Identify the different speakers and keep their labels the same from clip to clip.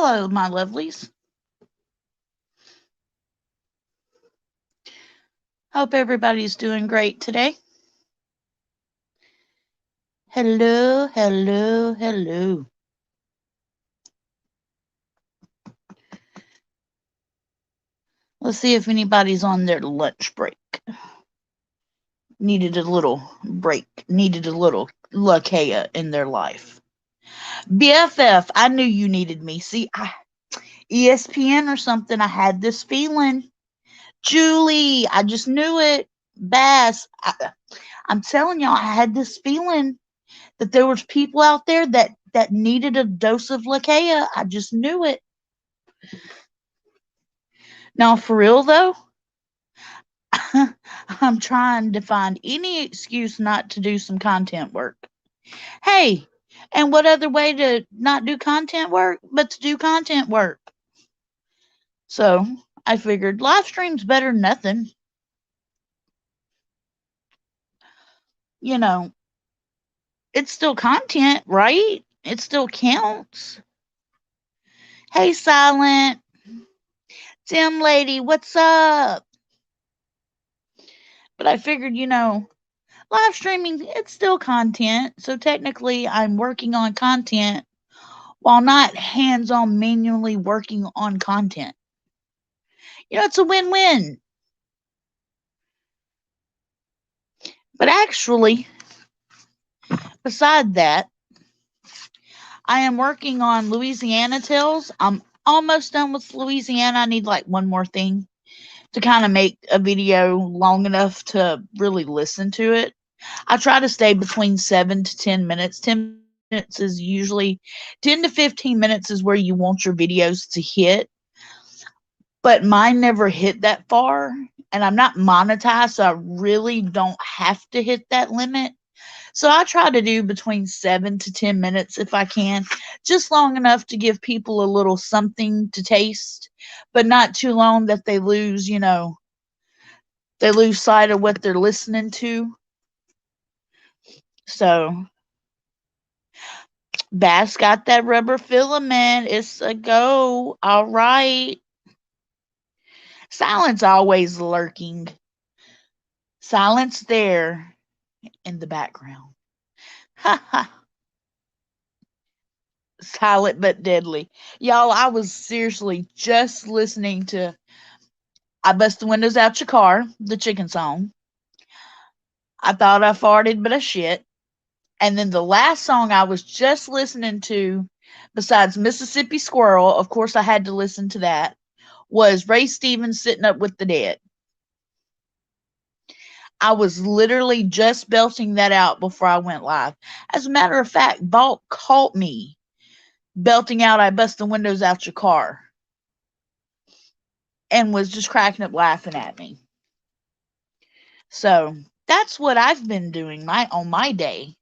Speaker 1: Hello, my lovelies. Hope everybody's doing great today. Hello, hello, hello. Let's see if anybody's on their lunch break. Needed a little break, needed a little Lakea in their life. BFF, I knew you needed me. See, ESPN or something, I had this feeling. Julie, I just knew it. Bass, I'm telling y'all, I had this feeling that there was people out there that needed a dose of Lakea. I just knew it. Now, for real though, I'm trying to find any excuse not to do some content work. Hey, and what other way to not do content work but to do content work? So I figured live stream's better than nothing. You know, it's still content, right? It still counts. Hey, Silent. Tim Lady, what's up? But I figured, live streaming, it's still content. So technically, I'm working on content while not hands on manually working on content. It's a win win. But actually, beside that, I am working on Louisiana Tales. I'm almost done with Louisiana. I need like one more thing to kind of make a video long enough to really listen to it. I try to stay between 7 to 10 minutes. 10 minutes is usually 10 to 15 minutes is where you want your videos to hit. But mine never hit that far. And I'm not monetized, so I really don't have to hit that limit. So I try to do between 7 to 10 minutes if I can, just long enough to give people a little something to taste, but not too long that they lose, they lose sight of what they're listening to. So Bass got that rubber filament. It's a go. All right. Silence always lurking. Silence there in the background. Ha ha. Silent but deadly. Y'all, I was seriously just listening to I Bust the Windows Out Your Car, the chicken song. I thought I farted, but I shit. And then the last song I was just listening to, besides Mississippi Squirrel, of course I had to listen to that, was Ray Stevens Sitting Up with the Dead. I was literally just belting that out before I went live. As a matter of fact, Vault caught me belting out I Bust the Windows Out Your Car and was just cracking up laughing at me. So that's what I've been doing on my day.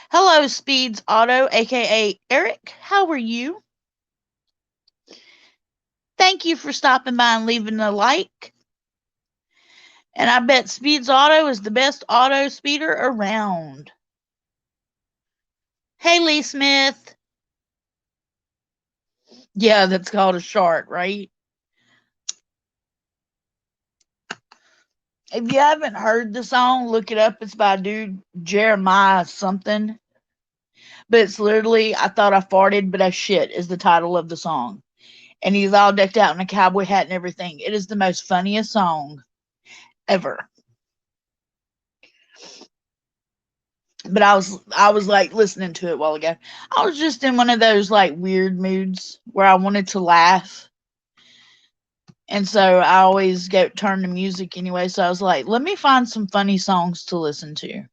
Speaker 1: Hello, Speeds Auto, aka Eric. How are you? Thank you for stopping by and leaving a like. And I bet Speeds Auto is the best auto speeder around. Hey, Lee Smith. Yeah, that's called a shark, right? If you haven't heard the song, look it up. It's by a dude, Jeremiah something. But it's literally, I thought I farted, but I shit is the title of the song. And he's all decked out in a cowboy hat and everything. It is the most funniest song ever. But I was like listening to it a while ago. I was just in one of those like weird moods where I wanted to laugh. And so I always turn to music anyway. So I was like, let me find some funny songs to listen to.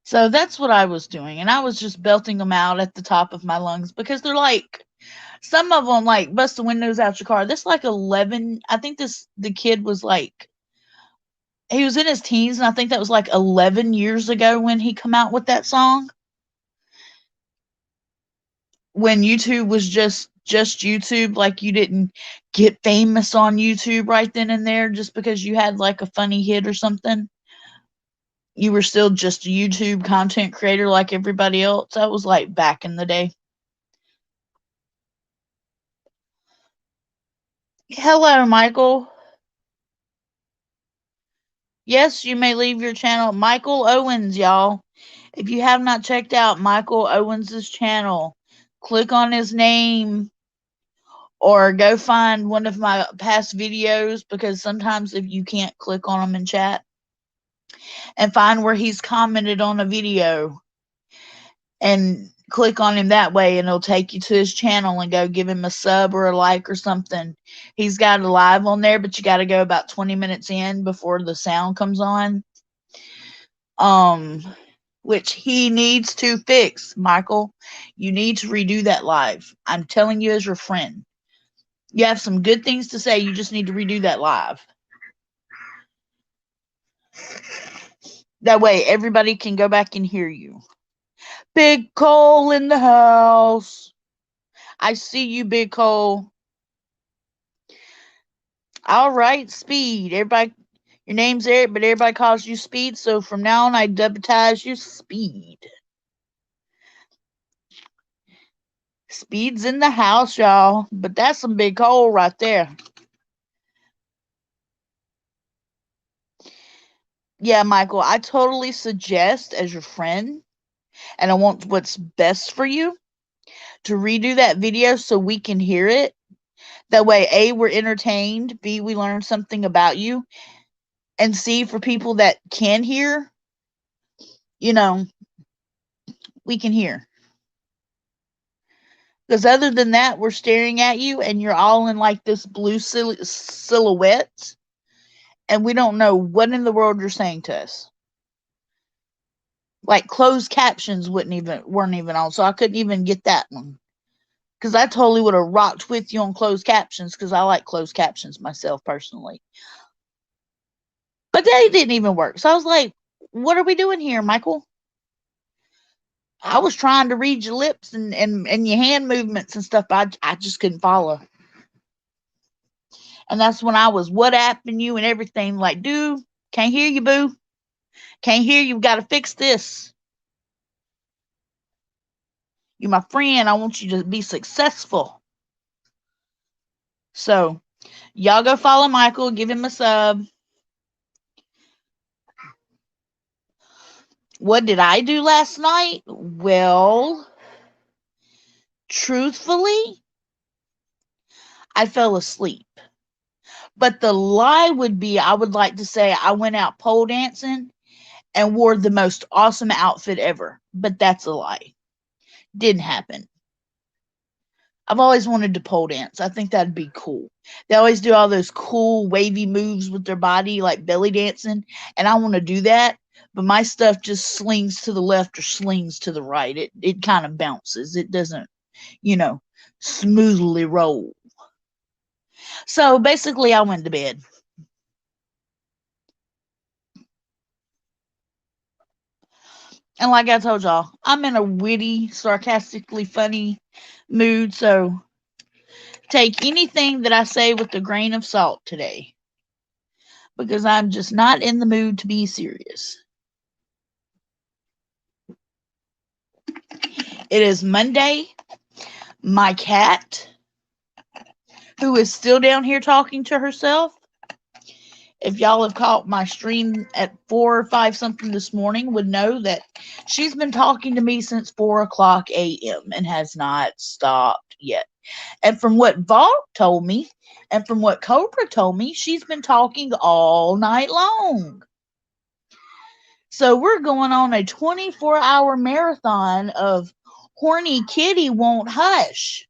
Speaker 1: So that's what I was doing. And I was just belting them out at the top of my lungs because they're like, some of them like Bust the Windows Out Your Car. This like 11, I think the kid was like, he was in his teens, and I think that was like 11 years ago when he come out with that song. When YouTube was just YouTube, like you didn't get famous on YouTube right then and there just because you had like a funny hit or something. you were still just a YouTube content creator like everybody else. That was like back in the day. Hello, Michael. Yes, you may leave your channel. Michael Owens, y'all. If you have not checked out Michael Owens' channel, click on his name or go find one of my past videos, because sometimes if you can't click on them in chat, and find where he's commented on a video and click on him that way, and it'll take you to his channel, and go give him a sub or a like or something. He's got a live on there, but you got to go about 20 minutes in before the sound comes on. Which he needs to fix, Michael. You need to redo that live. I'm telling you as your friend. You have some good things to say. You just need to redo that live. That way everybody can go back and hear you. Big Cole in the house. I see you, Big Cole. All right, Speed. Everybody, your name's Eric, but everybody calls you Speed. So from now on, I deputize you Speed. Speed's in the house, y'all. But that's some Big Cole right there. Yeah, Michael, I totally suggest, as your friend, and I want what's best for you, to redo that video so we can hear it. That way, A, we're entertained, B, we learn something about you, and C, for people that can hear, you know, we can hear. Because other than that, we're staring at you and you're all in like this blue silhouette, and we don't know what in the world you're saying to us. Like closed captions weren't even on, so I couldn't even get that one. Because I totally would have rocked with you on closed captions, because I like closed captions myself personally. But they didn't even work. So I was like, what are we doing here, Michael? I was trying to read your lips and your hand movements and stuff. I just couldn't follow. And that's when I was WhatsApping you and everything. Like, dude, can't hear you, boo. Can't hear you. Got to fix this. You're my friend. I want you to be successful. So, y'all go follow Michael. Give him a sub. What did I do last night? Well, truthfully, I fell asleep. But the lie would be, I would like to say I went out pole dancing and wore the most awesome outfit ever. But that's a lie. Didn't happen. I've always wanted to pole dance. I think that'd be cool. They always do all those cool wavy moves with their body, like belly dancing, and I want to do that. But my stuff just slings to the left or slings to the right. It kind of bounces. It doesn't, smoothly roll. So basically, I went to bed. And like I told y'all, I'm in a witty, sarcastically funny mood, so take anything that I say with a grain of salt today, because I'm just not in the mood to be serious. It is Monday. My cat, who is still down here talking to herself, if y'all have caught my stream at 4 or 5 something this morning, would know that she's been talking to me since 4 o'clock a.m. and has not stopped yet. And from what Vault told me, and from what Cobra told me, she's been talking all night long. So we're going on a 24-hour marathon of Horny Kitty Won't Hush.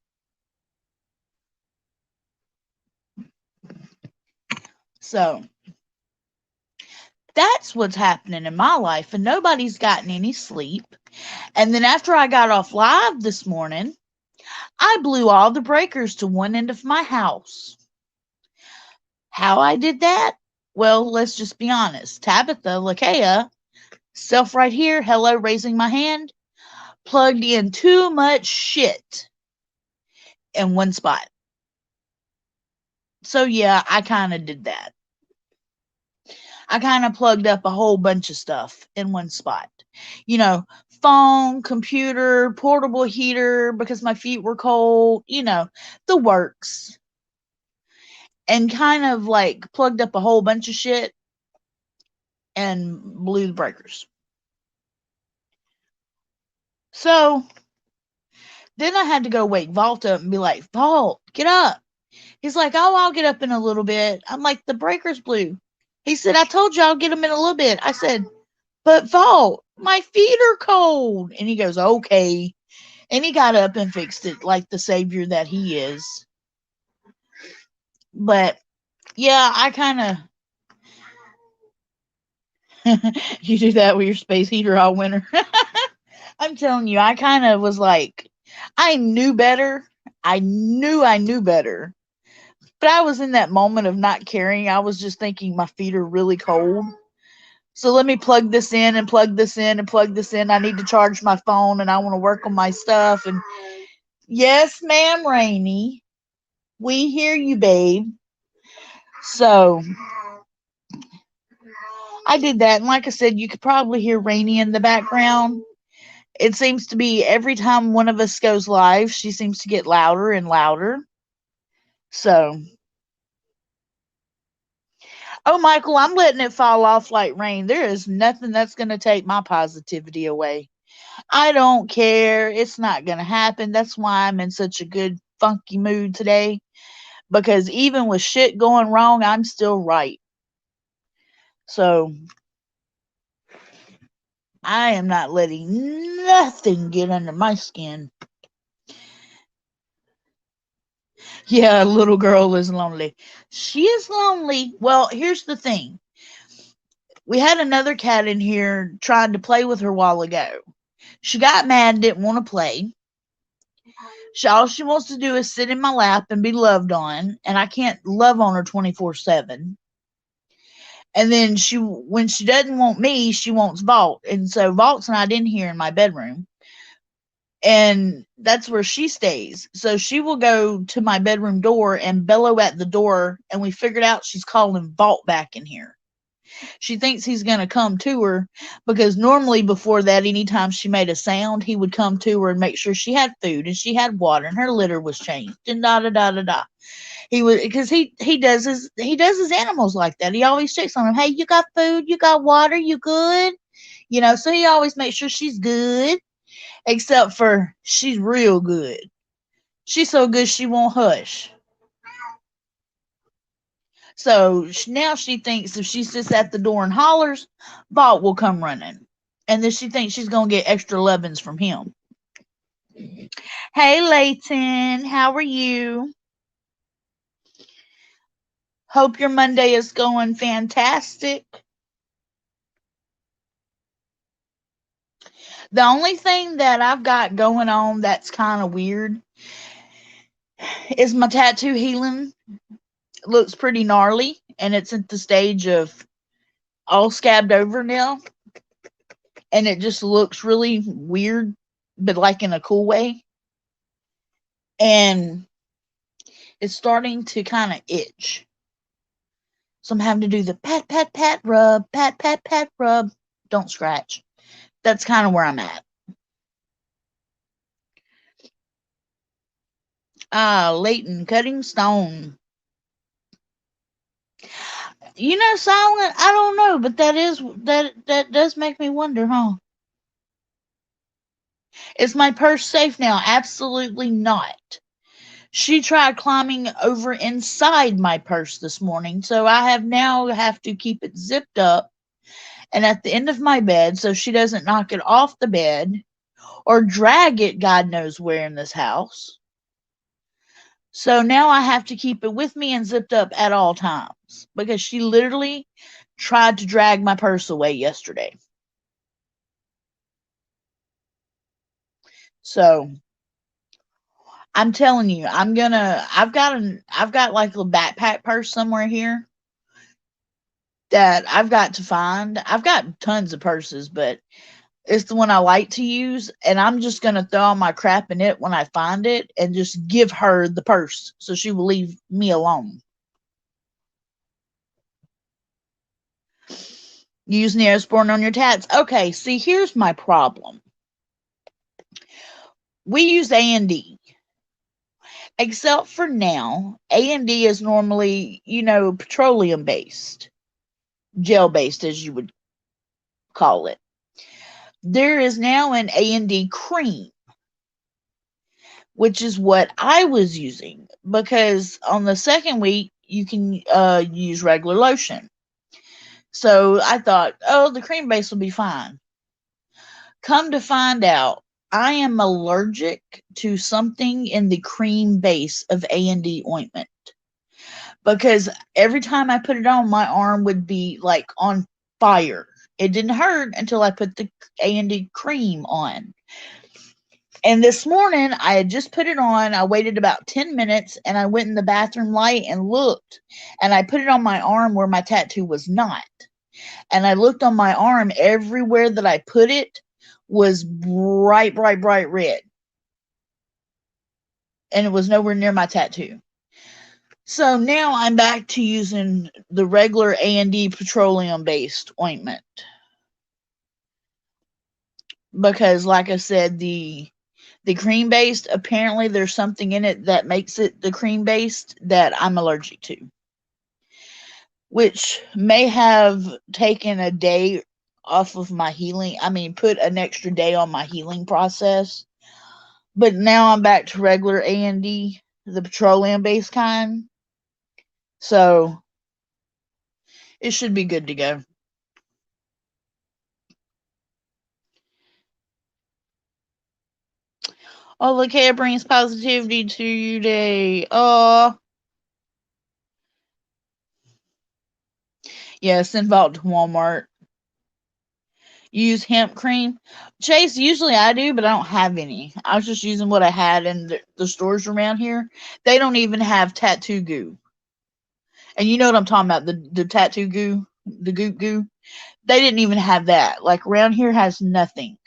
Speaker 1: So that's what's happening in my life, and nobody's gotten any sleep. And then after I got off live this morning, I blew all the breakers to one end of my house. How I did that? Well, let's just be honest. Tabitha Lakea, self right here, hello, raising my hand, plugged in too much shit in one spot. So yeah, I kind of did that. I kind of plugged up a whole bunch of stuff in one spot. You know, phone, computer, portable heater because my feet were cold, the works. And kind of like plugged up a whole bunch of shit and blew the breakers. So then I had to go wake Vault up and be like, Vault, get up. He's like, oh, I'll get up in a little bit. I'm like, the breakers blew. He said, I told you I'll get them in a little bit. I said, but Vault, my feet are cold. And he goes, okay. And he got up and fixed it like the savior that he is. But yeah, I kind of. You do that with your space heater all winter. I'm telling you, I kind of was like, I knew better. I knew better. But I was in that moment of not caring. I was just thinking my feet are really cold. So let me plug this in and plug this in and plug this in. I need to charge my phone and I want to work on my stuff. And yes, ma'am, Rainy. We hear you, babe. So I did that. And like I said, you could probably hear Rainy in the background. It seems to be every time one of us goes live, she seems to get louder and louder. So, oh, Michael, I'm letting it fall off like rain. There is nothing that's going to take my positivity away. I don't care. It's not going to happen. That's why I'm in such a good, funky mood today. Because even with shit going wrong, I'm still right. So, I am not letting nothing get under my skin. Yeah, little girl is lonely. She is lonely. Well, here's the thing. We had another cat in here trying to play with her a while ago. She got mad and didn't want to play. All she wants to do is sit in my lap and be loved on, and I can't love on her 24/7. And then when she doesn't want me, she wants Vault. And so Vault's not in here in my bedroom. And that's where she stays. So she will go to my bedroom door and bellow at the door, and we figured out she's calling Vault back in here. She thinks he's going to come to her because normally before that, anytime she made a sound, he would come to her and make sure she had food and she had water and her litter was changed and da da da da da. He would because he does his animals like that. He always checks on them. Hey, you got food? You got water? You good? So he always makes sure she's good. Except for she's real good. She's so good she won't hush. So now she thinks if she sits at the door and hollers, Vault will come running. And then she thinks she's going to get extra lovin's from him. Hey, Layton, how are you? Hope your Monday is going fantastic. The only thing that I've got going on that's kind of weird is my tattoo healing. It looks pretty gnarly, and it's at the stage of all scabbed over now. And it just looks really weird, but like in a cool way. And it's starting to kind of itch. So I'm having to do the pat, pat, pat, rub, pat, pat, pat, rub. Don't scratch. That's kind of where I'm at. Leighton, cutting stone. Silent, I don't know, but that does make me wonder, huh? Is my purse safe now? Absolutely not. She tried climbing over inside my purse this morning, so I have to keep it zipped up and at the end of my bed so she doesn't knock it off the bed or drag it God knows where in this house. So now I have to keep it with me and zipped up at all times because she literally tried to drag my purse away yesterday. So I'm telling you, I've got like a backpack purse somewhere here that I've got to find. I've got tons of purses, but it's the one I like to use, and I'm just going to throw all my crap in it when I find it and just give her the purse so she will leave me alone. Use Neosporin on your tats. Okay, see, here's my problem. We use A&D. Except for now, A&D is normally, petroleum based, gel based, as you would call it. There is now an A&D cream, which is what I was using, because on the second week you can use regular lotion. So I thought, oh, the cream base will be fine. Come to find out, I am allergic to something in the cream base of A&D ointment, because every time I put it on, my arm would be like on fire. It didn't hurt until I put the A&D cream on. And this morning, I had just put it on. I waited about 10 minutes and I went in the bathroom light and looked. And I put it on my arm where my tattoo was not. And I looked on my arm, everywhere that I put it was bright, bright, bright red. And it was nowhere near my tattoo. So now I'm back to using the regular A&D petroleum based ointment. Because like I said, the cream based, apparently there's something in it that makes it the cream based that I'm allergic to, which may have taken a day off of my healing. I mean, put an extra day on my healing process. But now I'm back to regular A&D, the petroleum based kind. So it should be good to go. Oh, look, it brings positivity to you day. Oh, yeah, send Vault to Walmart. Use hemp cream. Chase, usually I do, but I don't have any. I was just using what I had in the stores around here. They don't even have tattoo goo. And you know what I'm talking about, the tattoo goo, the goop goo. They didn't even have that. Like around here has nothing.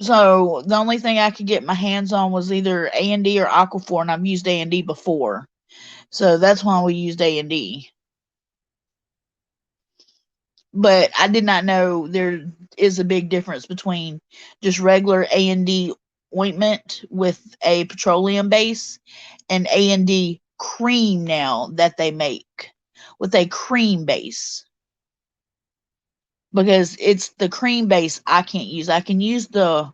Speaker 1: So the only thing I could get my hands on was either A&D or Aquaphor, and I've used A&D before. So that's why we used A&D. But I did not know there is a big difference between just regular A&D ointment with a petroleum base and A&D cream now that they make with a cream base. Because it's the cream base I can't use. I can use the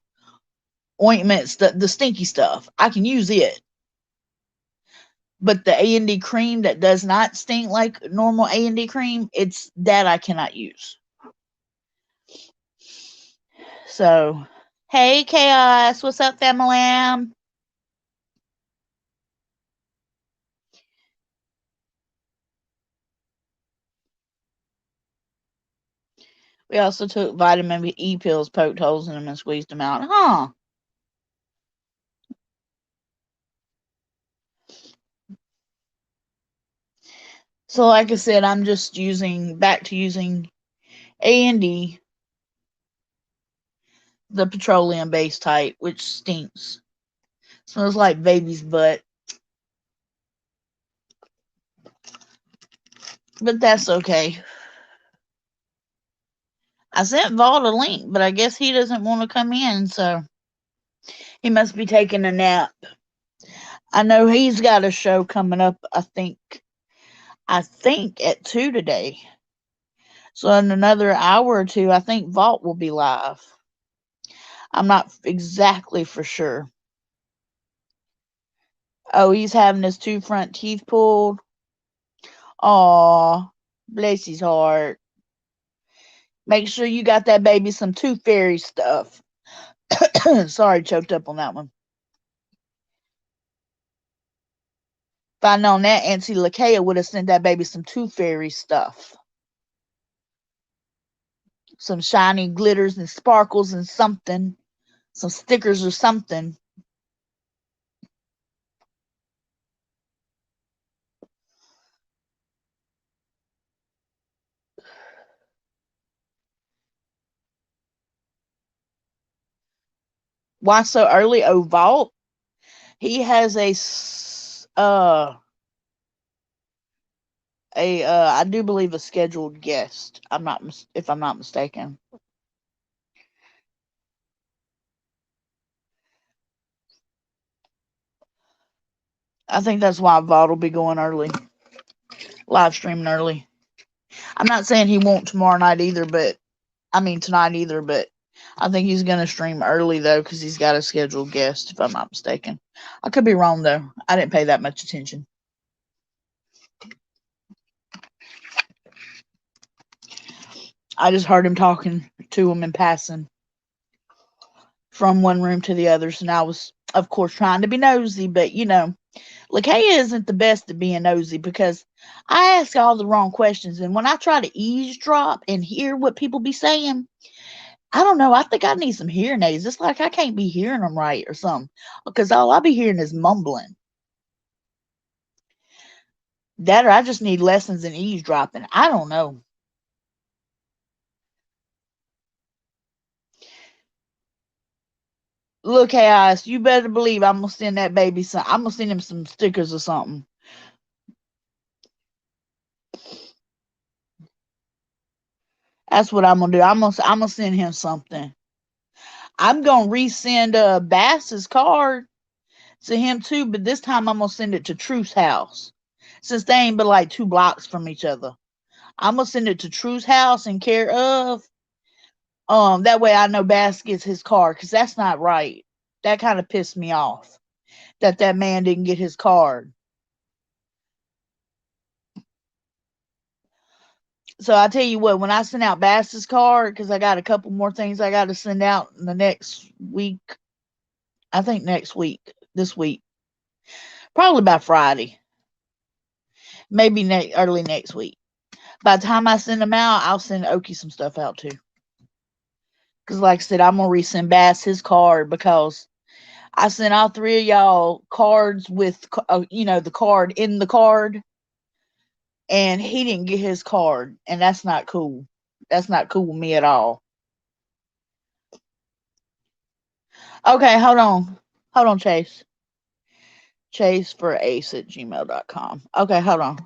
Speaker 1: ointments, the stinky stuff. I can use it. But the A&D cream that does not stink like normal A&D cream, it's that I cannot use. So, hey, Chaos. What's up, family? We also took vitamin E pills, poked holes in them, and squeezed them out. Huh. So, like I said, I'm just back to using A&D, the petroleum-based type, which stinks. Smells like baby's butt. But that's okay. I sent Vault a link, but I guess he doesn't want to come in, so he must be taking a nap. I know he's got a show coming up, I think at 2 today. So in another hour or two, I think Vault will be live. I'm not exactly for sure. Oh, he's having his 2 front teeth pulled. Aw, bless his heart. Make sure you got that baby some tooth fairy stuff. Sorry, choked up on that one. If I'd known that, Auntie Lakea would have sent that baby some tooth fairy stuff. Some shiny glitters and sparkles and something. Some stickers or something. Why so early? Oh, Vault. He has a I do believe a scheduled guest. If I'm not mistaken. I think that's why Vaught will be going early, live streaming early. I'm not saying he won't tomorrow night either, but I mean tonight either, but I think he's gonna stream early though because he's got a scheduled guest. If I'm not mistaken, I could be wrong though. I didn't pay that much attention. I just heard him talking to him in passing from one room to the others, and I was, of course, trying to be nosy, but Lakaya isn't the best at being nosy because I ask all the wrong questions, and when I try to eavesdrop and hear what people be saying, I don't know. I think I need some hearing aids. It's like I can't be hearing them right or something because all I be hearing is mumbling. That or I just need lessons in eavesdropping. I don't know. Look, Chaos, you better believe I'm gonna send that baby some. I'm gonna send him some stickers or something. That's what I'm gonna do. I'm gonna send him something. I'm gonna resend Bass's card to him too, but this time I'm gonna send it to Truth's house since they ain't but like 2 blocks from each other. I'm gonna send it to Truth's house in care of. That way I know Bass gets his card because that's not right. That kind of pissed me off that man didn't get his card. So I tell you what, when I send out Bass's card, because I got a couple more things I got to send out in the next week. I think next week, this week, probably by Friday, maybe early next week. By the time I send them out, I'll send Okie some stuff out too. Because, like I said, I'm gonna resend Bass his card because I sent all 3 of y'all cards with, the card in the card, and he didn't get his card, and that's not cool. That's not cool with me at all. Okay, hold on, Chase. Chase for ace at gmail.com. Okay, hold on.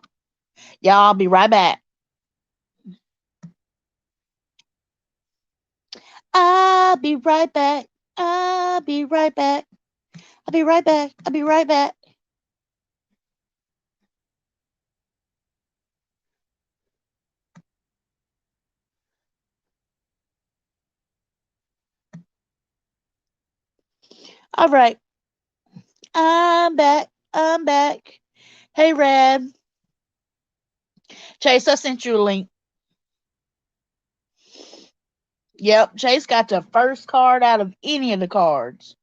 Speaker 1: Y'all, I'll be right back. I'll be right back. I'll be right back. I'll be right back. I'll be right back. All right. I'm back. I'm back. Hey, Red. Chase, I sent you a link. Yep, Chase got the first card out of any of the cards.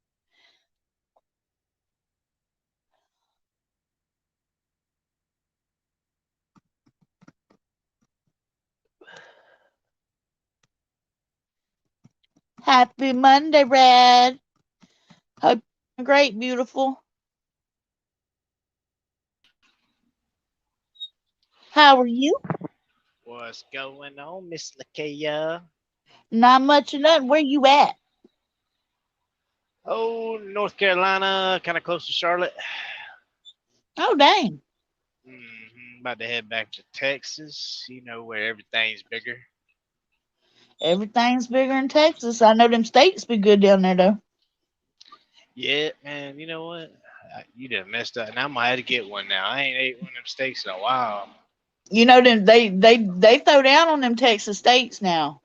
Speaker 1: Happy Monday, Red. Hope you're great, beautiful. How are you?
Speaker 2: What's going on, Miss Lakia?
Speaker 1: Not much of nothing. Where you at?
Speaker 2: Oh, North Carolina, kind of close to Charlotte.
Speaker 1: Oh, dang.
Speaker 2: About to head back to Texas, where everything's bigger.
Speaker 1: Everything's bigger in Texas. I know them steaks be good down there, though.
Speaker 2: Yeah, man, you know what? You done messed up. Now I'm going to have to get one now. I ain't ate one of them steaks in a while.
Speaker 1: You know them they throw down on them Texas steaks now.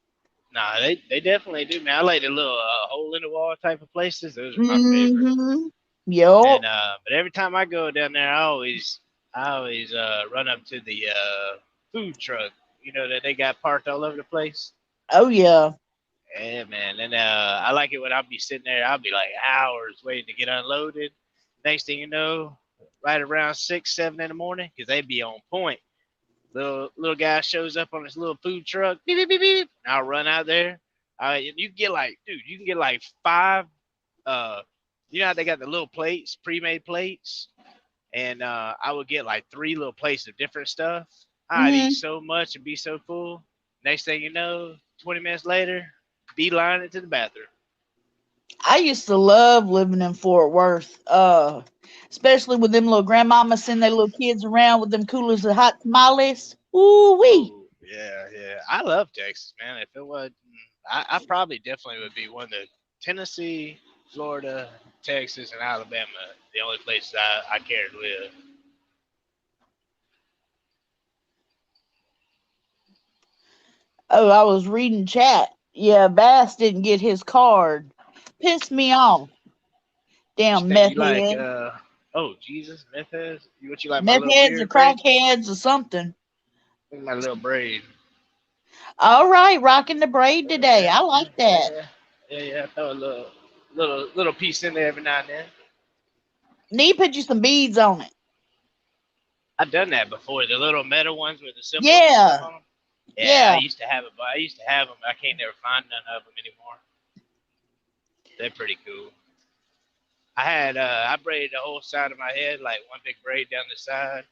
Speaker 2: Nah, they definitely do, man. I like the little hole in the wall type of places. Those are my favorite.
Speaker 1: Mm-hmm. Yup.
Speaker 2: And but every time I go down there, I always run up to the food truck. That they got parked all over the place.
Speaker 1: Oh yeah.
Speaker 2: Yeah, man. And I like it when I'll be sitting there. I'll be like hours waiting to get unloaded. Next thing you know, right around 6, 7 in the morning, because they be on point. Little guy shows up on his little food truck. Beep beep beep beep. I'll run out there. You can get like, dude, you can get like 5. Uh, you know how they got the little plates, pre-made plates, and I would get like 3 little plates of different stuff. I'd eat
Speaker 1: Mm-hmm.
Speaker 2: so much and be so full. Next thing you know, 20 minutes later, beeline into the bathroom.
Speaker 1: I used to love living in Fort Worth. Especially with them little grandmamas send their little kids around with them coolers of hot tamales. Ooh wee.
Speaker 2: Oh yeah, yeah. I love Texas, man. If it was, I probably definitely would be one of the Tennessee, Florida, Texas, and Alabama. The only places I care to live.
Speaker 1: Oh, I was reading chat. Yeah, Bass didn't get his card. Pissed me off.
Speaker 2: What you
Speaker 1: Damn
Speaker 2: think? You
Speaker 1: meth
Speaker 2: like?
Speaker 1: head.
Speaker 2: Oh Jesus, meth heads. What you like? My
Speaker 1: Meth
Speaker 2: little
Speaker 1: heads or
Speaker 2: beard braid.
Speaker 1: crackheads or something.
Speaker 2: Look at my little braid.
Speaker 1: All right, rocking the braid today.
Speaker 2: Yeah,
Speaker 1: I
Speaker 2: yeah,
Speaker 1: like
Speaker 2: yeah,
Speaker 1: that.
Speaker 2: yeah, yeah, yeah. Throw a little piece in there every now and then.
Speaker 1: Need to put you some beads on it.
Speaker 2: I've done that before. The little metal ones with the symbols and stuff
Speaker 1: Yeah,
Speaker 2: on them. Yeah, I
Speaker 1: yeah.
Speaker 2: used to have it, but I used to have them. I can't never find none of them anymore. They're pretty cool. I braided the whole side of my head, like one big braid down the side.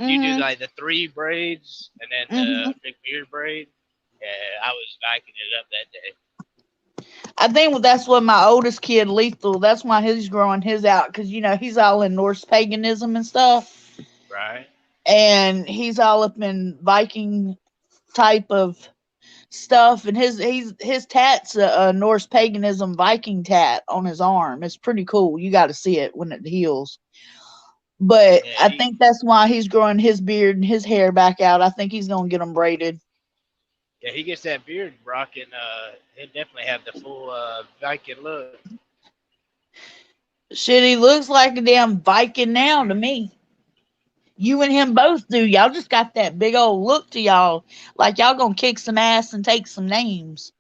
Speaker 2: You do
Speaker 1: Mhm,
Speaker 2: like the three braids and then the
Speaker 1: mhm.
Speaker 2: big beard braid. Yeah, I was backing it up that day.
Speaker 1: I think that's what my oldest kid, Lethal. That's why he's growing his out because he's all in Norse paganism and stuff,
Speaker 2: Right?
Speaker 1: and he's all up in Viking type of stuff, and his tat's a Norse paganism Viking tat on his arm. It's pretty cool. You got to see it when it heals. But
Speaker 2: Yeah,
Speaker 1: I
Speaker 2: he
Speaker 1: think that's why he's growing his beard and his hair back out. I think he's gonna get them braided.
Speaker 2: yeah he gets that beard rocking. He'll definitely have the full Viking look.
Speaker 1: Shit, he looks like a damn Viking now to me. You and him both do. Y'all just got that big old look to y'all, like y'all gonna kick some ass and take some names.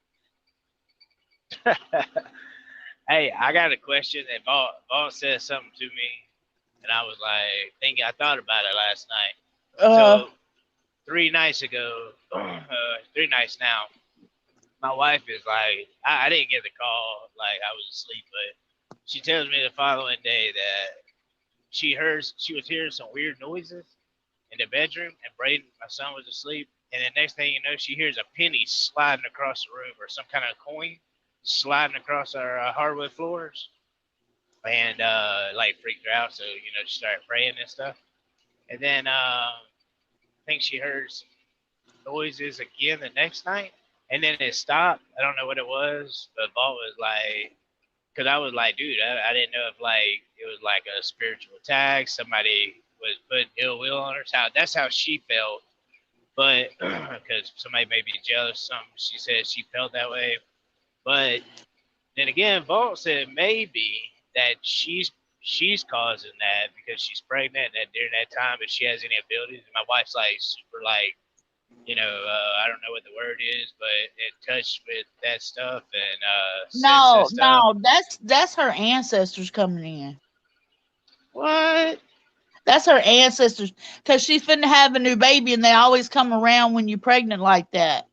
Speaker 2: Hey, I got a question that Ball said something to me, and I was like thinking. I thought about it last night.
Speaker 1: Uh,
Speaker 2: So 3 nights ago, 3 nights now, my wife is like, I didn't get the call, like I was asleep, but she tells me the following day that she was hearing some weird noises in the bedroom, and Braden, my son, was asleep. And the next thing you know, she hears a penny sliding across the room, or some kind of coin sliding across our hardwood floors, and like freaked her out. So she started praying and stuff. And then I think she heard some noises again the next night, and then it stopped. I don't know what it was, but Bolt was like, because I was like, dude, I didn't know if like it was like a spiritual attack, somebody was putting ill will on her. That's how she felt, but because somebody may be jealous, something she said she felt that way. But then again, Vault said maybe that she's causing that because she's pregnant, and during that time, if she has any abilities, and my wife's like super like I don't know what the word is, but in touch with that stuff and sense and
Speaker 1: no,
Speaker 2: stuff.
Speaker 1: no, that's her ancestors coming in.
Speaker 2: What?
Speaker 1: That's her ancestors, cause she's finna have a new baby, and they always come around when you're pregnant like that.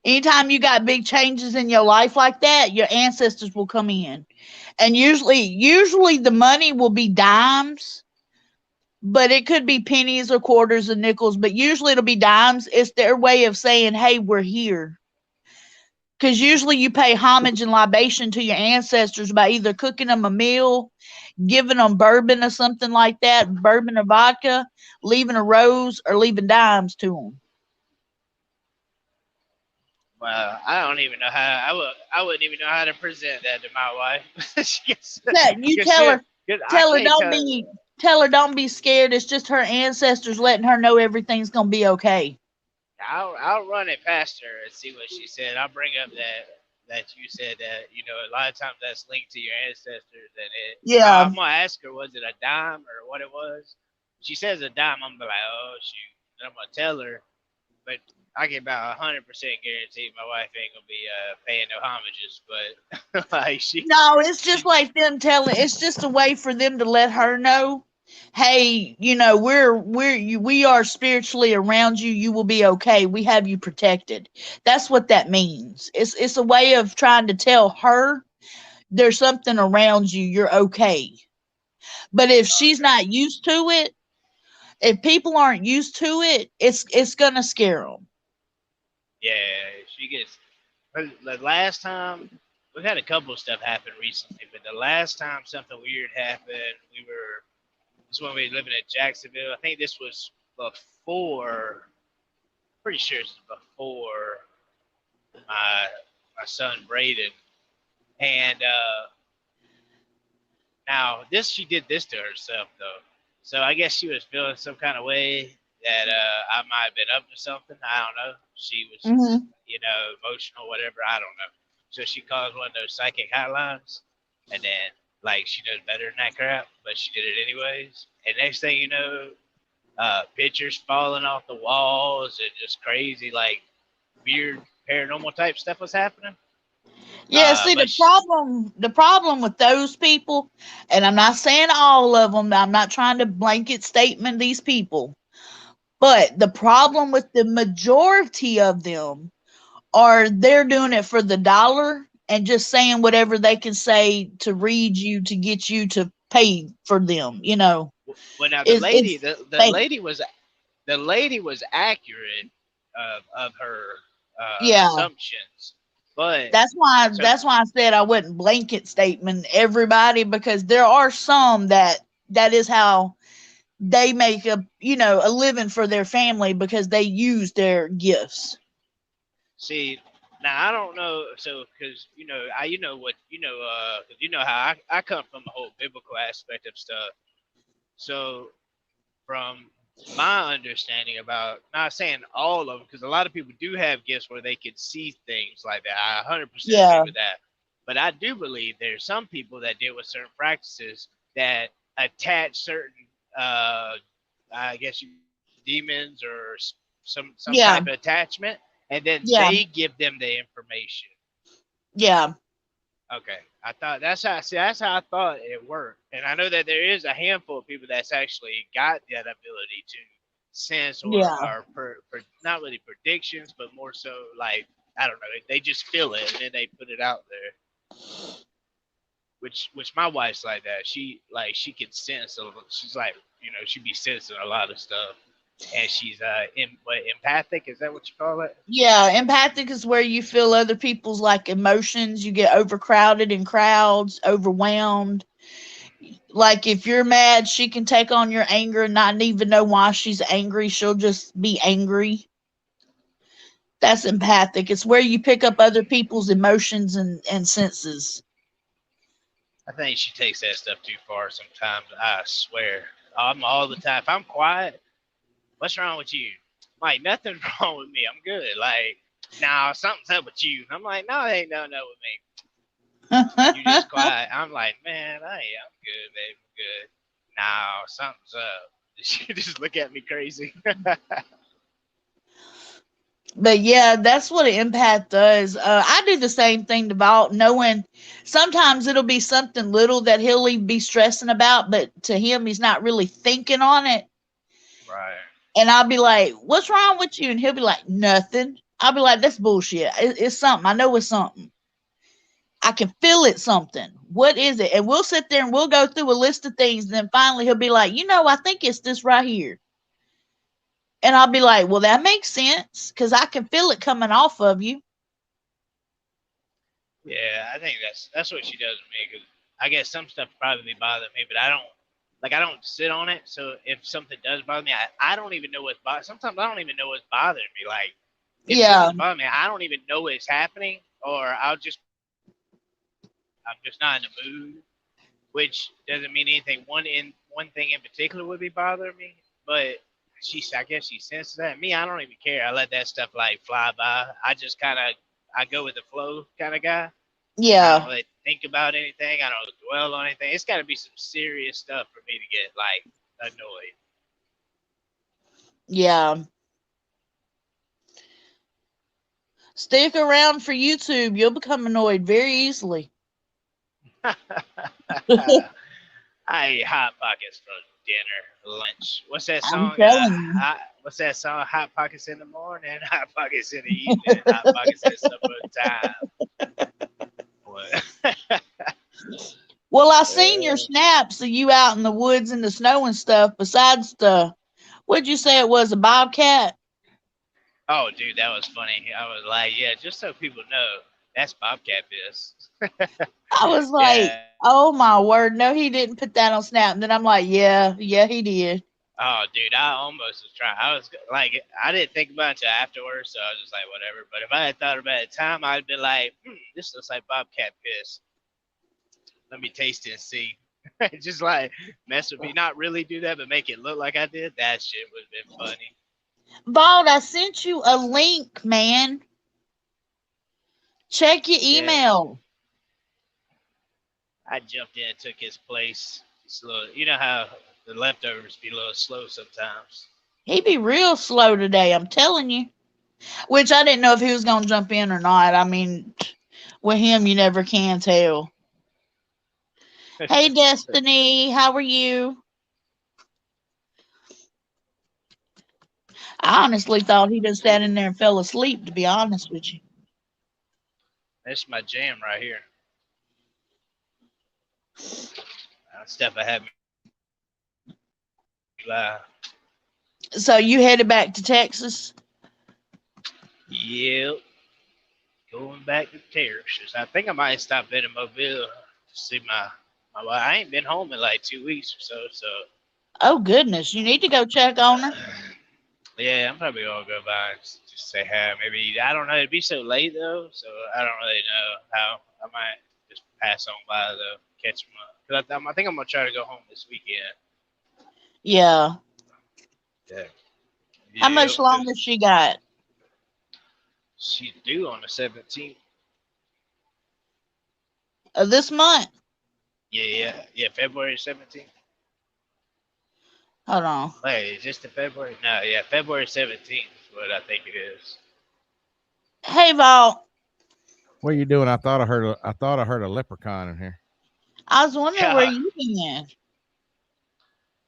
Speaker 1: Anytime you got big changes in your life like that, your ancestors will come in, and usually the money will be dimes, but it could be pennies or quarters and nickels, but usually it'll be dimes. It's their way of saying, hey, we're here. Because usually you pay homage and libation to your ancestors by either cooking them a meal, giving them bourbon or something like that, bourbon or vodka, leaving a rose, or leaving dimes to them.
Speaker 2: Well, I don't even know how I wouldn't even know how to present that to my wife.
Speaker 1: Yeah, you
Speaker 2: Cause she, cause I
Speaker 1: tell her
Speaker 2: can't
Speaker 1: don't
Speaker 2: tell.
Speaker 1: be tell her don't be scared. It's just her ancestors letting her know everything's gonna be okay.
Speaker 2: I'll run it past her and see what she said. I'll bring up that you said that a lot of times that's linked to your ancestors, and
Speaker 1: Yeah.
Speaker 2: I'm gonna ask her, was it a dime or what it was? She says a dime. I'm gonna be like, oh shoot, and I'm gonna tell her, but I can about 100% guarantee my wife ain't gonna be paying no homages, but like
Speaker 1: No, it's just
Speaker 2: she
Speaker 1: like them telling. It's just a way for them to let her know, hey, we are spiritually around you. You will be okay. We have you protected. That's what that means. It's a way of trying to tell her there's something around you. You're okay. But if she's
Speaker 2: okay.
Speaker 1: not used to it, if people aren't used to it, it's gonna scare them.
Speaker 2: Yeah, she gets the last time. we've had a couple of stuff happen recently, but the last time something weird happened, this is when we were living in Jacksonville. I think this was before, pretty sure it's before my my son Braden. And now this she did this to herself though. So I guess she was feeling some kind of way that I might have been up to something. I don't know. She was,
Speaker 1: Hmm.
Speaker 2: emotional, whatever. I don't know. So she calls one of those psychic hotlines, and then like she knows better than that crap, but she did it anyways. And next thing you know, pictures falling off the walls and just crazy like weird paranormal type stuff was happening.
Speaker 1: Yeah, see
Speaker 2: But she,
Speaker 1: the problem with those people, and I'm not saying all of them, I'm not trying to blanket statement these people, but the problem with the majority of them are they're doing it for the dollar and just saying whatever they can say to read you to get you to pay for them,
Speaker 2: well, now
Speaker 1: it's
Speaker 2: the
Speaker 1: fake.
Speaker 2: lady was accurate of her
Speaker 1: Yeah.
Speaker 2: assumptions, but so
Speaker 1: That's why I said I wouldn't blanket statement everybody, because there are some that is how they make a living for their family because they use their gifts.
Speaker 2: see now I don't know so because I what because how I come from the whole biblical aspect of stuff. So from my understanding about not saying all of them because a lot of people do have gifts where they could see things like that. I 100% agree
Speaker 1: Yeah.
Speaker 2: with that. But I do believe there's some people that deal with certain practices that attach certain uh I guess you demons or some
Speaker 1: Yeah.
Speaker 2: type of attachment and then
Speaker 1: Yeah.
Speaker 2: they give them the information.
Speaker 1: Yeah.
Speaker 2: Okay, I thought that's how I thought it worked, and I know that there is a handful of people that's actually got that ability to sense
Speaker 1: Yeah.
Speaker 2: not really predictions, but more so like I don't know, they just feel it and then they put it out there. Which my wife's like that. She can sense. She's like she be sensing a lot of stuff, and she's empathic. Is that what you call it?
Speaker 1: Yeah. Empathic is where you feel other people's like emotions. You get overcrowded in crowds, overwhelmed. Like if you're mad, she can take on your anger and not even know why she's angry. She'll just be angry. That's empathic. It's where you pick up other people's emotions and senses.
Speaker 2: I think she takes that stuff too far sometimes. I swear. I'm all the time. If I'm quiet, what's wrong with you? Like, nothing's wrong with me. I'm good. Like, nah, something's up with you. I'm like, no, it ain't nothing up with me. You just quiet. I'm like, man, I'm good, babe. I'm good. Nah, something's up. She just look at me crazy.
Speaker 1: But yeah, that's what an empath does. I do the same thing about knowing sometimes it'll be something little that he'll even be stressing about, but to him, he's not really thinking on it.
Speaker 2: Right.
Speaker 1: And I'll be like, "What's wrong with you?" And he'll be like, "Nothing." I'll be like, "That's bullshit. It's something. I know it's something. I can feel it something. What is it?" And we'll sit there and we'll go through a list of things. And then finally he'll be like, I think it's this right here. And I'll be like, "Well, that makes sense because I can feel it coming off of you."
Speaker 2: Yeah, I think that's what she does with me. Cause I guess some stuff probably bother me, but I don't sit on it. So if something does bother me, I don't even know what's bothering. Sometimes I don't even know what's bothering me. Like if
Speaker 1: Yeah.
Speaker 2: something's bothering me, I don't even know it's happening, or I'll just be like, I'm just not in the mood. Which doesn't mean anything. One thing in particular would be bothering me, but I guess she senses that. Me, I don't even care. I let that stuff like fly by. I just kind of I go with the flow kind of guy. I don't
Speaker 1: Yeah.
Speaker 2: really think about anything. I don't dwell on anything. It's got to be some serious stuff for me to get like
Speaker 1: Yeah. Stick around for YouTube. You'll become annoyed very easily.
Speaker 2: annoyed. I eat hot pockets for dinner, lunch. What's that
Speaker 1: I'm
Speaker 2: song?
Speaker 1: telling you.
Speaker 2: What's that song? Hot pockets in the morning, hot pockets in the evening, hot pockets at supper time. What?
Speaker 1: Well, I seen your snaps of you out in the woods in the snow and stuff. Besides what'd you say it was, a bobcat?
Speaker 2: Oh, dude, that was funny. I was like, yeah, just so people know. That's bobcat piss.
Speaker 1: I was like,
Speaker 2: Yeah.
Speaker 1: oh my word, no, he didn't put that on Snap. And then I'm like, yeah, yeah, he did.
Speaker 2: Oh, dude, I almost was trying. I was like, I didn't think about it until afterwards, so I was just like, whatever. But if I had thought about it at the time, I'd been like, this looks like bobcat piss. Let me taste it and see. Just like mess with me, not really do that, but make it look like I did. That shit would have been funny.
Speaker 1: Bald, I sent you a link, man. Check your
Speaker 2: Yeah,
Speaker 1: email.
Speaker 2: I jumped in and took his place. It's a little, you know how the leftovers be a little slow sometimes.
Speaker 1: He be real slow today, I'm telling you. Which I didn't know if he was gonna jump in or not. I mean, with him, you never can tell. Hey, Destiny, how are you? I honestly thought he just sat in there and fell asleep. To be honest with you.
Speaker 2: That's my jam right here. Stuff I had me lie.
Speaker 1: So you headed back to Texas?
Speaker 2: Yep, going back to terraces. I think I might stop in Mobile to see my wife. I ain't been home in like 2 weeks or so. So
Speaker 1: Oh goodness, you need to go check on her.
Speaker 2: yeah, I'm probably gonna go by and just say hi. Maybe I don't know. It'd be so late though, so I don't really know how. I might just pass on by though, catch them up. Cause I think I'm gonna try to go home this weekend.
Speaker 1: Yeah.
Speaker 2: Yeah.
Speaker 1: How
Speaker 2: Yep.
Speaker 1: much longer she got?
Speaker 2: She's due on the 17th.
Speaker 1: This month?
Speaker 2: Yeah. February 17th.
Speaker 1: Hold on.
Speaker 2: Wait, is this the February? No, yeah, February 17th is what I think it is.
Speaker 1: Hey, Val.
Speaker 3: What are you doing? I thought I heard a leprechaun in here.
Speaker 1: I was wondering where
Speaker 2: Yeah,
Speaker 1: you been.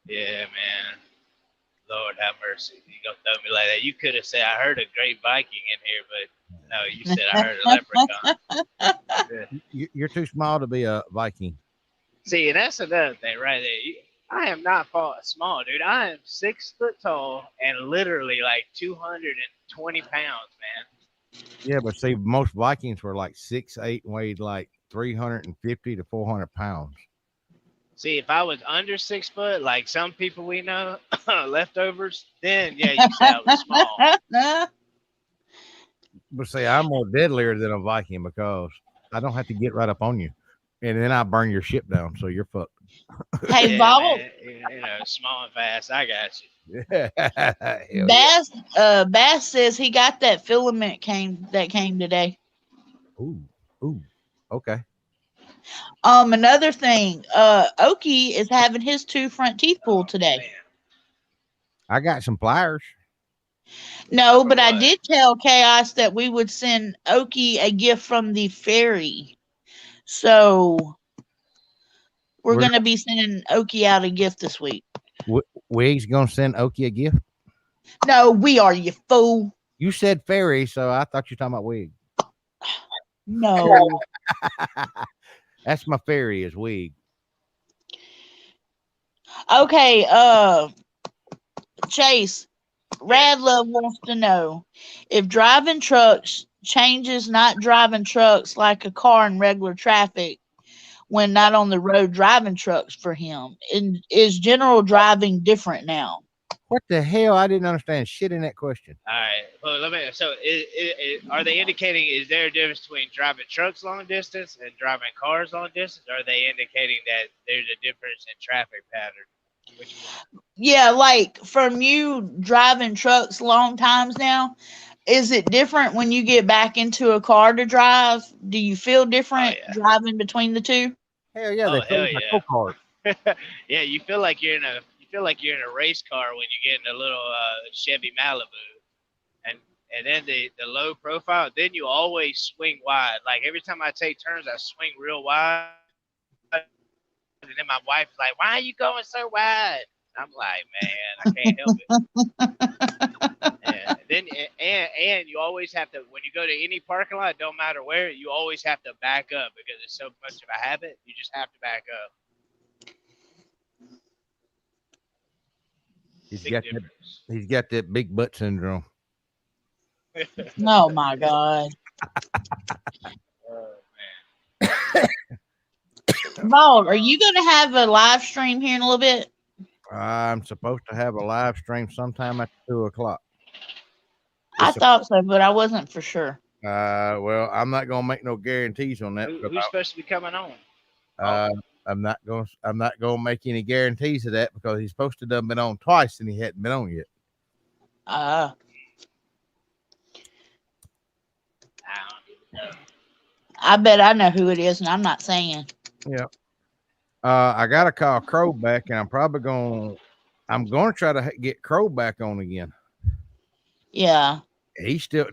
Speaker 2: yeah, man. Lord have mercy. You gonna throw me like that? You could have said I heard a great Viking in here, but no, you said I heard a leprechaun. Yeah.
Speaker 3: You're too small to be a Viking.
Speaker 2: See, and that's another thing right there. I am not small, dude. I am 6 foot tall and literally like 220 pounds, man.
Speaker 3: Yeah, but see, most Vikings were like 6'8" and weighed like 350 to 400 pounds.
Speaker 2: See, if I was under 6 foot, like some people we know, leftovers, then yeah, you say I was small.
Speaker 3: But see, I'm more deadlier than a Viking because I don't have to get right up on you, and then I burn your ship down, so you're fucked.
Speaker 1: Hey,
Speaker 2: Yeah,
Speaker 1: Val.
Speaker 2: man. Small and fast. I got you.
Speaker 3: Yeah, hell yeah.
Speaker 1: Bass says he got that filament came today.
Speaker 3: Ooh, ooh. Okay.
Speaker 1: Another thing, Okie is having his two front teeth pulled
Speaker 2: Oh
Speaker 1: today.
Speaker 2: man.
Speaker 3: I got some pliers.
Speaker 1: No,
Speaker 2: For
Speaker 1: but I
Speaker 2: what?
Speaker 1: did tell Chaos that we would send Okie a gift from the fairy. So we're
Speaker 3: We're
Speaker 1: gonna be sending Okie out a gift this week.
Speaker 3: Wig's gonna send Okie a gift.
Speaker 1: No, we are, you fool.
Speaker 3: You said fairy, so I thought you were talking about Wig.
Speaker 1: No.
Speaker 3: That's my fairy is Wig.
Speaker 1: Okay, Chase,
Speaker 2: Yeah.
Speaker 1: Radlove wants to know if driving trucks changes not driving trucks like a car in regular traffic when not on the road driving trucks for him. Is general driving different now?
Speaker 3: What the hell? I didn't understand shit in that question.
Speaker 2: All right. Well, let me. So, are they indicating is there a difference between driving trucks long distance and driving cars long distance? Or are they indicating that there's a difference in traffic pattern? Which one?
Speaker 1: Yeah, like from you driving trucks long times now, is it different when you get back into a car to drive? Do you feel
Speaker 2: Oh
Speaker 1: different
Speaker 2: yeah.
Speaker 1: driving between the two?
Speaker 3: Hell yeah,
Speaker 2: Oh
Speaker 3: they feel
Speaker 2: hell
Speaker 3: like a go kart.
Speaker 2: yeah. Yeah, you feel like you're in a race car when you get in a little Chevy Malibu, and then the low profile. Then you always swing wide. Like every time I take turns, I swing real wide. And then my wife's like, "Why are you going so wide?" I'm like, "Man, I can't help it." Yeah. And you always have to when you go to any parking lot, don't matter where, you always have to back up because it's so much of a habit. You just have to back up.
Speaker 3: He's
Speaker 2: Big
Speaker 3: got that.
Speaker 2: difference.
Speaker 3: He's got that big butt syndrome.
Speaker 1: Oh my god. Vault, are you going to have a live stream here in a little bit?
Speaker 3: I'm supposed to have a live stream sometime at 2 o'clock.
Speaker 1: I
Speaker 3: It's
Speaker 1: thought so, but I wasn't for sure.
Speaker 3: well, I'm not gonna make no guarantees on that because
Speaker 2: Who's supposed to be coming on?
Speaker 3: uh, I'm not gonna make any guarantees of that because he's supposed to have been on twice and he hadn't been on yet.
Speaker 1: Uh,
Speaker 2: I don't even know.
Speaker 1: I bet I know who it is, and I'm not saying.
Speaker 3: Yeah. I gotta call Crow back, and I'm gonna try to get Crow back on again.
Speaker 1: Yeah.
Speaker 3: He still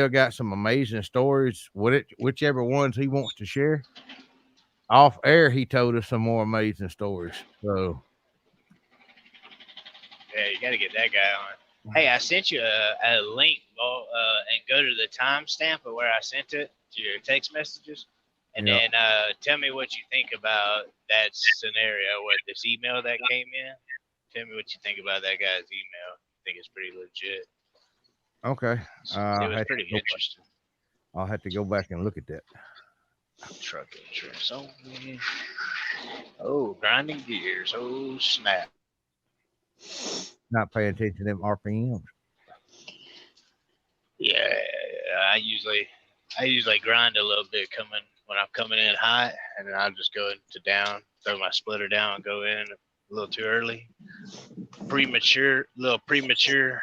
Speaker 3: got some amazing stories. Whichever ones he wants to share. Off air, he told us some more amazing stories. So
Speaker 2: Yeah, you got to get that guy on. Hey, I sent you a link, and go to the timestamp of where I sent it to your text messages, and
Speaker 3: Yeah.
Speaker 2: then tell me what you think about that scenario with this email that came in. Tell me what you think about that guy's email. I think it's pretty legit.
Speaker 3: okay,
Speaker 2: It was pretty interesting.
Speaker 3: I'll have to go back and look at that.
Speaker 2: Truck insurance only. Oh, grinding gears. Oh, snap.
Speaker 3: Not paying attention to them RPMs.
Speaker 2: Yeah, I usually grind a little bit when I'm coming in hot, and then I'll just go into down, throw my splitter down, and go in a little too early. Little premature.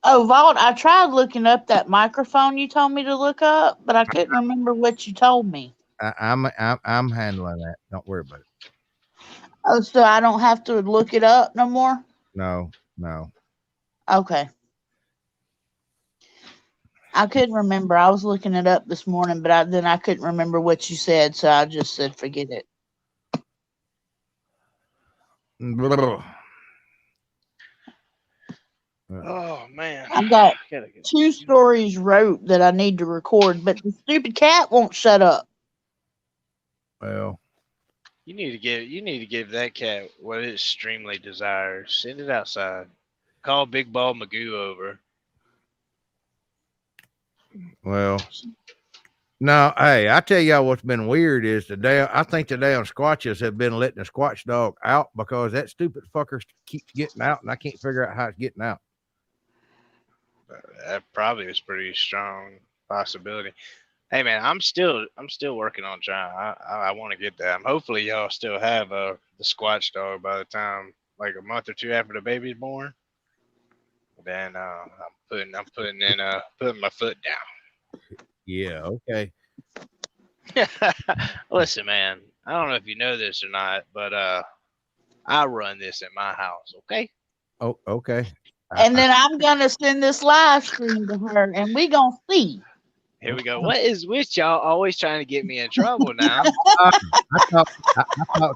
Speaker 1: Oh, Vault, I tried looking up that microphone you told me to look up, but I couldn't remember what you told me.
Speaker 3: I'm handling that. Don't worry about it.
Speaker 1: Oh, so I don't have to look it up no more?
Speaker 3: No.
Speaker 1: Okay. I couldn't remember. I was looking it up this morning, but then I couldn't remember what you said, so I just said forget it.
Speaker 2: Oh man,
Speaker 1: I've got
Speaker 2: gotta get
Speaker 1: 2 stories wrote that I need to record, but the stupid cat won't shut up.
Speaker 3: Well,
Speaker 2: You need to give that cat what it extremely desires. Send it outside. Call Big Ball Magoo over.
Speaker 3: well. No, hey, I tell y'all what's been weird is I think the damn Squatches have been letting the Squatch dog out because that stupid fucker keeps getting out, and I can't figure out how it's getting out.
Speaker 2: That probably is pretty strong possibility. Hey man, I'm still working on trying. I want to get that. Hopefully y'all still have the Squatch dog by the time like a month or two after the baby's born. Then I'm putting my foot down.
Speaker 3: Yeah, okay.
Speaker 2: Listen, man, I don't know if you know this or not, but I run this at my house, okay?
Speaker 3: Oh, okay.
Speaker 1: And then I'm going to send this live stream to her, and we going to see.
Speaker 2: Here we go. What is with y'all always trying to get me in trouble now?
Speaker 3: I talked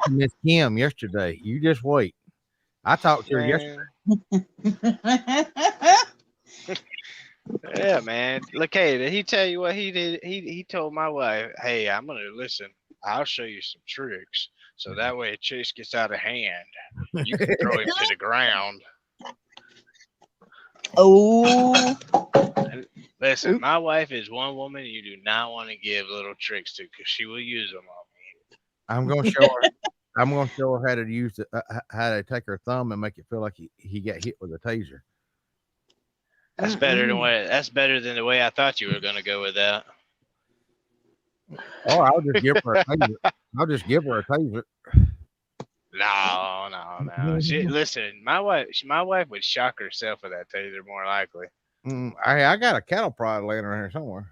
Speaker 3: to Miss Kim yesterday. You just wait. I talked to her yesterday.
Speaker 2: Yeah, man. Look, hey, did he tell you what he did? He told my wife, "Hey, I'm gonna listen. I'll show you some tricks, so that way Chase gets out of hand. You can throw him to the ground."
Speaker 1: Oh.
Speaker 2: Listen, my wife is one woman you do not want to give little tricks to because she will use them on me.
Speaker 3: I'm gonna show her. I'm gonna show her how to use how to take her thumb and make it feel like he got hit with a taser.
Speaker 2: That's better than the way I thought you were gonna go with that.
Speaker 3: Oh, I'll just give her a taser.
Speaker 2: No. Listen, my wife would shock herself with that taser more likely.
Speaker 3: I got a cattle prod laying around here somewhere.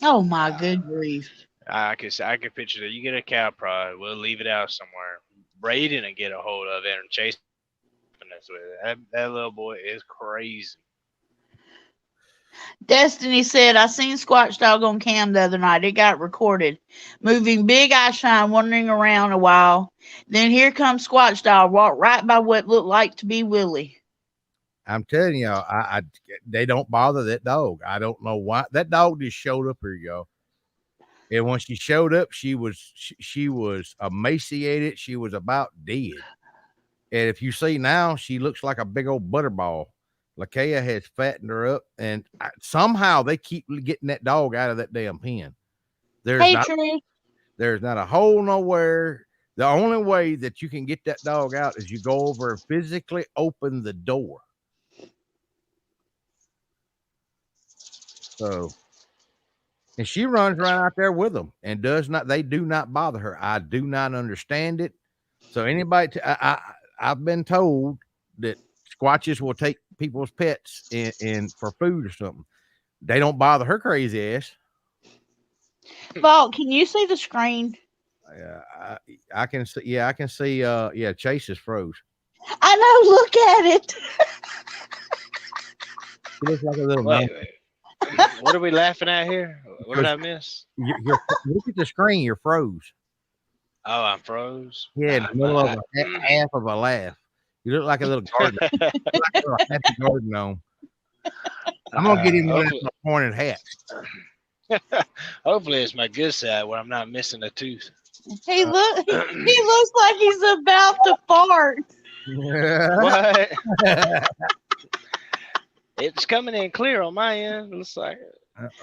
Speaker 1: Oh my good grief!
Speaker 2: I could picture that. You get a cow prod, we'll leave it out somewhere. Braden and get a hold of it and chase us with it. That little boy is crazy.
Speaker 1: Destiny said, I seen Squatch Dog on cam the other night. It got recorded. Moving big eye shine, wandering around a while. Then here comes Squatch Dog, walked right by what looked like to be Willie.
Speaker 3: I'm telling y'all, they don't bother that dog. I don't know why. That dog just showed up here, y'all. And when she showed up, she was emaciated. She was about dead. And if you see now, she looks like a big old butterball. Lakea has fattened her up, and somehow they keep getting that dog out of that damn pen. There's
Speaker 1: Hey,
Speaker 3: not
Speaker 1: True.
Speaker 3: there's not a hole nowhere. The only way that you can get that dog out is you go over and physically open the door. So, and she runs right out there with them and they do not bother her. I do not understand it. So anybody, I've been told that Squatches will take people's pets in for food or something. They don't bother her crazy ass.
Speaker 1: Vault, can you see the screen?
Speaker 3: I can see. Yeah, I can see. Yeah, Chase is froze.
Speaker 1: I know. Look at it.
Speaker 3: He looks like a little.
Speaker 2: Wait. What are we laughing at here? What did I miss?
Speaker 3: You're look at the screen. You're froze.
Speaker 2: Oh, I'm froze.
Speaker 3: Yeah, in the middle of half of a laugh. You look like a little garden. You look like a little happy garden gnome. I'm gonna get him one of those pointed hat.
Speaker 2: Hopefully, it's my good side where I'm not missing a tooth.
Speaker 1: He looks like he's about to fart.
Speaker 2: What? It's coming in clear on my end. Looks like.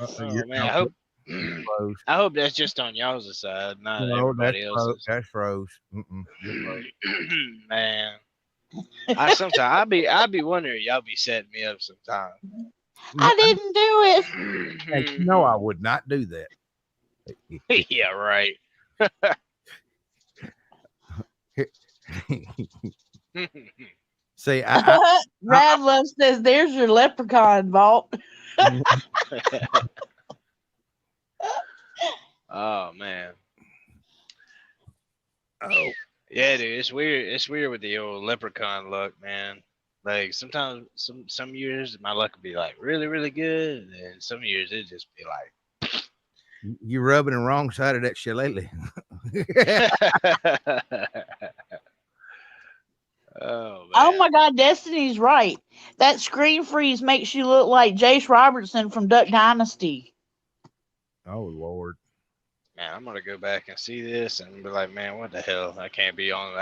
Speaker 2: Oh man, I hope that's just on y'all's side, not everybody else's.
Speaker 3: That's froze.
Speaker 2: Man, I'd be wondering y'all be setting me up sometime.
Speaker 1: I didn't do it.
Speaker 3: No, I would not do that.
Speaker 2: Yeah, right.
Speaker 3: See,
Speaker 1: Radlove says, "There's your leprechaun, Vault."
Speaker 2: Oh man.
Speaker 3: Oh
Speaker 2: yeah, dude, it's weird. It's weird with the old leprechaun luck, man. Like sometimes, some years my luck would be like really, really good, and some years it just be like
Speaker 3: you rubbing the wrong side of that shillelagh.
Speaker 2: Oh, man.
Speaker 1: Oh my God, Destiny's right. That screen freeze makes you look like Jace Robertson from Duck Dynasty.
Speaker 3: Oh Lord.
Speaker 2: Man, I'm gonna go back and see this and be like, man, what the hell? I can't be on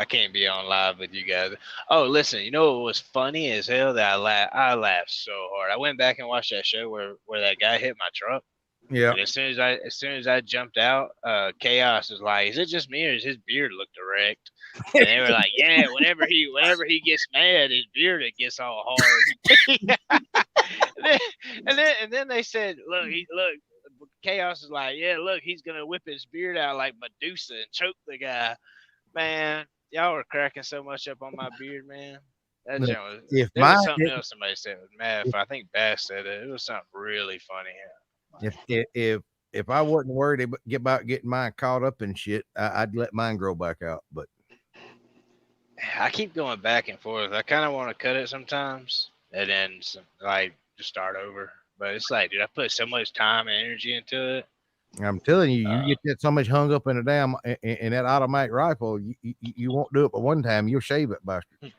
Speaker 2: live with you guys. Oh, listen, you know what was funny as hell that I laughed so hard. I went back and watched that show where that guy hit my truck.
Speaker 3: Yeah.
Speaker 2: And as soon as I jumped out, Chaos was like, "Is it just me or is his beard looked erect?" And they were like, "Yeah, whenever he gets mad, his beard it gets all hard." and then they said, "Look, Chaos is like, yeah, look, he's gonna whip his beard out like Medusa and choke the guy." Man, y'all were cracking so much up on my beard, man. That
Speaker 3: Look,
Speaker 2: was,
Speaker 3: if
Speaker 2: there was
Speaker 3: mine
Speaker 2: something
Speaker 3: didn't-
Speaker 2: else somebody said was mad. I think Bass said it. It was something really funny.
Speaker 3: If I wasn't worried about getting mine caught up in shit, I'd let mine grow back out. But
Speaker 2: I keep going back and forth. I kind of want to cut it sometimes, and then just start over. But it's like, dude, I put so much time and energy into it.
Speaker 3: I'm telling you, you get that so much hung up in a damn in that automatic rifle, you won't do it but one time. You'll shave it, bastard.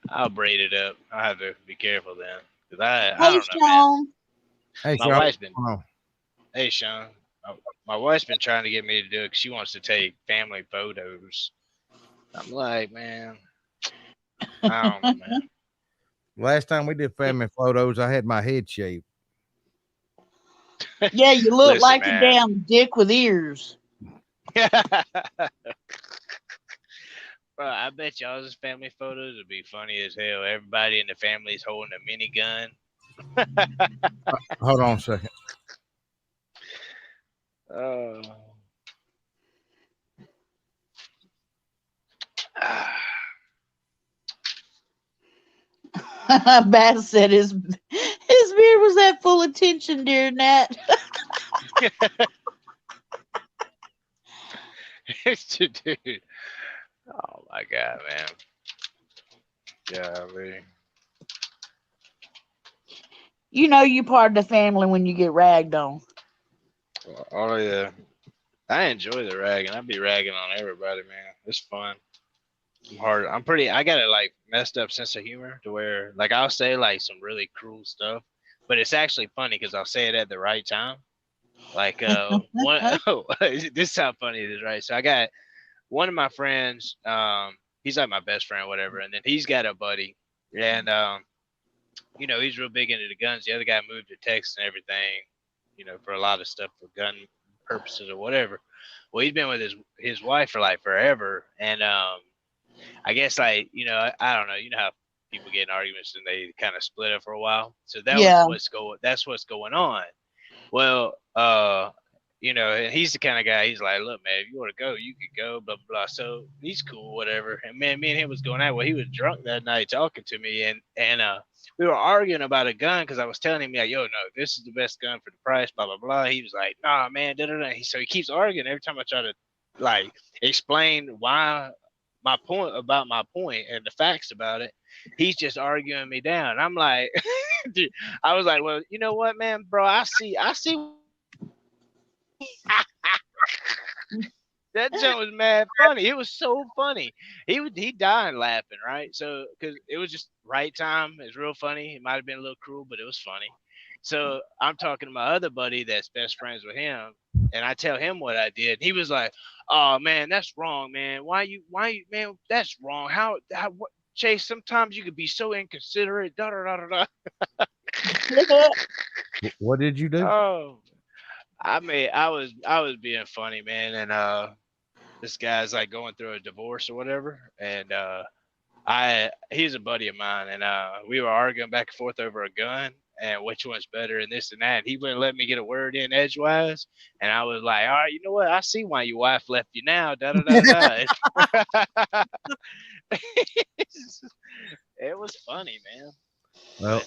Speaker 2: I'll braid it up. I have to be careful then, because I
Speaker 1: Hey,
Speaker 2: don't know, man.
Speaker 1: Sean.
Speaker 3: Hey,
Speaker 2: My wife's been. Hey, Sean. My wife's been trying to get me to do it because she wants to take family photos. I'm like, man, I don't know, man.
Speaker 3: Last time we did family photos, I had my head shaved.
Speaker 1: Yeah, you look
Speaker 2: Listen,
Speaker 1: like
Speaker 2: man.
Speaker 1: a damn dick with ears.
Speaker 2: Bro, I bet y'all's family photos would be funny as hell. Everybody in the family's holding a minigun.
Speaker 3: Hold on a second.
Speaker 2: Oh.
Speaker 1: Bass said his beard was that full of tension during that.
Speaker 2: Dude. Oh my God, man. Golly.
Speaker 1: You know you part of the family when you get ragged on.
Speaker 2: Oh yeah. I enjoy the ragging. I be ragging on everybody, man. It's fun. I got a like messed up sense of humor to where like I'll say like some really cruel stuff, but it's actually funny because I'll say it at the right time. Like this is how funny it is, right? So I got one of my friends, he's like my best friend, whatever. And then he's got a buddy, and he's real big into the guns. The other guy moved to Texas and everything, for a lot of stuff for gun purposes or whatever. Well, he's been with his wife for like forever, and I guess like I don't know. You know how people get in arguments and they kind of split up for a while. So
Speaker 1: Yeah.
Speaker 2: that's what's going on. Well, and he's the kind of guy. He's like, look, man, if you want to go, you could go, blah blah blah. So he's cool, whatever. And man, me and him was going out. Well, he was drunk that night talking to me, and we were arguing about a gun because I was telling him like, yo, no, this is the best gun for the price, blah blah blah. He was like, nah, man, da da da. So he keeps arguing every time I try to like explain why my point and the facts about it. He's just arguing me down. I'm like, dude, I was like, well, you know what, man, bro, I see that joke was mad funny. It was so funny. He died laughing, right? So because it was just right time. It was real funny. It might have been a little cruel, but it was funny. So I'm talking to my other buddy that's best friends with him, and I tell him what I did. He was like, "Oh man, that's wrong, man. Man? That's wrong. How what, Chase? Sometimes you could be so inconsiderate." Da da da da da.
Speaker 3: What did you do?
Speaker 2: Oh, I was being funny, man, and this guy's like going through a divorce or whatever, and he's a buddy of mine, and we were arguing back and forth over a gun and which one's better and this and that. And he wouldn't let me get a word in edgewise, and I was like, all right, you know what? I see why your wife left you now. Da da da da. It was funny, man.
Speaker 3: Well,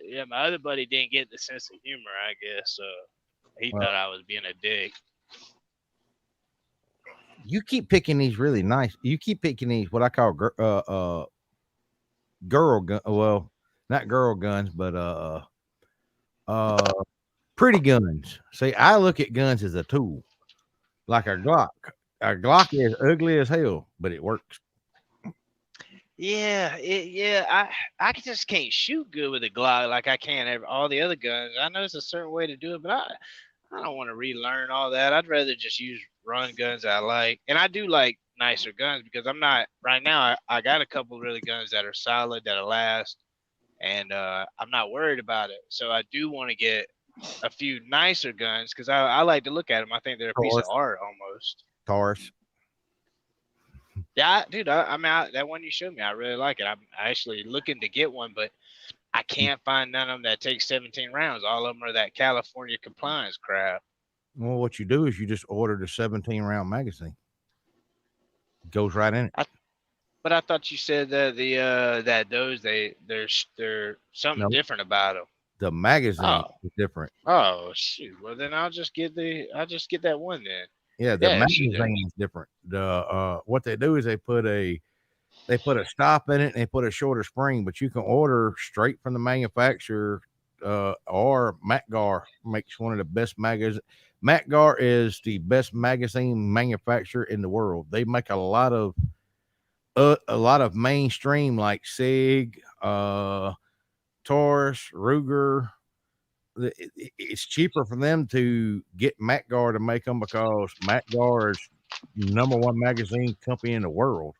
Speaker 2: Yeah, my other buddy didn't get the sense of humor, I guess. He
Speaker 3: well,
Speaker 2: thought I was being a dick.
Speaker 3: you keep picking these really nice. You keep picking these what I call girl gun. Well, not girl guns, but uh pretty guns. See, I look at guns as a tool, like a Glock. A Glock is ugly as hell, but it works.
Speaker 2: Yeah. I just can't shoot good with a Glock like I can all the other guns. I know it's a certain way to do it, but I don't want to relearn all that. I'd rather just use run guns I like, and I do like nicer guns because I'm not right now. I got a couple really guns that are solid that'll last, and I'm not worried about it. So I do want to get a few nicer guns because I like to look at them. I think they're a piece of
Speaker 3: Taurus,
Speaker 2: art almost.
Speaker 3: Taurus.
Speaker 2: Yeah, dude. That one you showed me, I really like it. I'm actually looking to get one, but I can't find none of them that take 17 rounds. All of them are that California compliance crap.
Speaker 3: Well, what you do is you just order the 17-round magazine. Goes right in it.
Speaker 2: But I thought you said that that those they're something
Speaker 3: No,
Speaker 2: different about them.
Speaker 3: the magazine
Speaker 2: Oh,
Speaker 3: is different.
Speaker 2: oh shoot. Well then I'll just get that one then.
Speaker 3: Yeah, the
Speaker 2: Yeah, shoot.
Speaker 3: magazine is different. The what they do is they put a stop in it and they put a shorter spring, but you can order straight from the manufacturer. Or Macgar makes one of the best magazines. Macgar is the best magazine manufacturer in the world. They make a lot of mainstream like Sig, Taurus, Ruger. It's cheaper for them to get Macgar to make them because Macgar is number one magazine company in the world,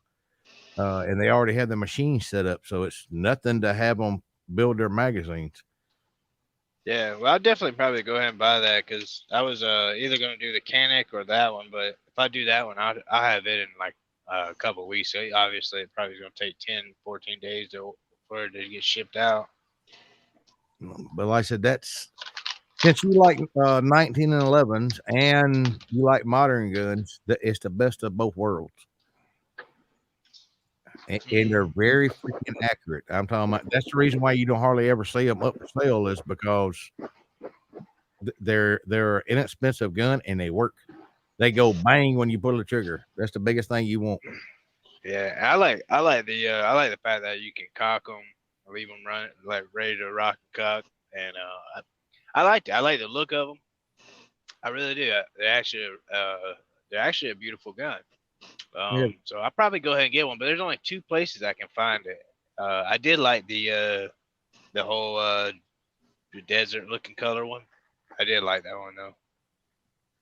Speaker 3: and they already have the machine set up, so it's nothing to have them build their magazines.
Speaker 2: Yeah, well I'll definitely probably go ahead and buy that because I was either gonna do the Canic or that one, but if I do that one I'll have it in like a couple of weeks. So obviously it probably is gonna take 10, 14 days for it to get shipped out.
Speaker 3: But like I said, that's since you like 1911s and you like modern guns, it's the best of both worlds. And they're very freaking accurate. I'm talking about that's the reason why you don't hardly ever see them up for sale is because they're an inexpensive gun and they work. They go bang when you pull the trigger. That's the biggest thing you want.
Speaker 2: Yeah, I like the fact that you can cock them, leave them running like ready to rock and cock, and I like that. I like the look of them. I really do. They're actually a beautiful gun.
Speaker 3: Yeah.
Speaker 2: So I'll probably go ahead and get one, but there's only two places I can find it. I did like the whole desert looking color one. I did like that one though.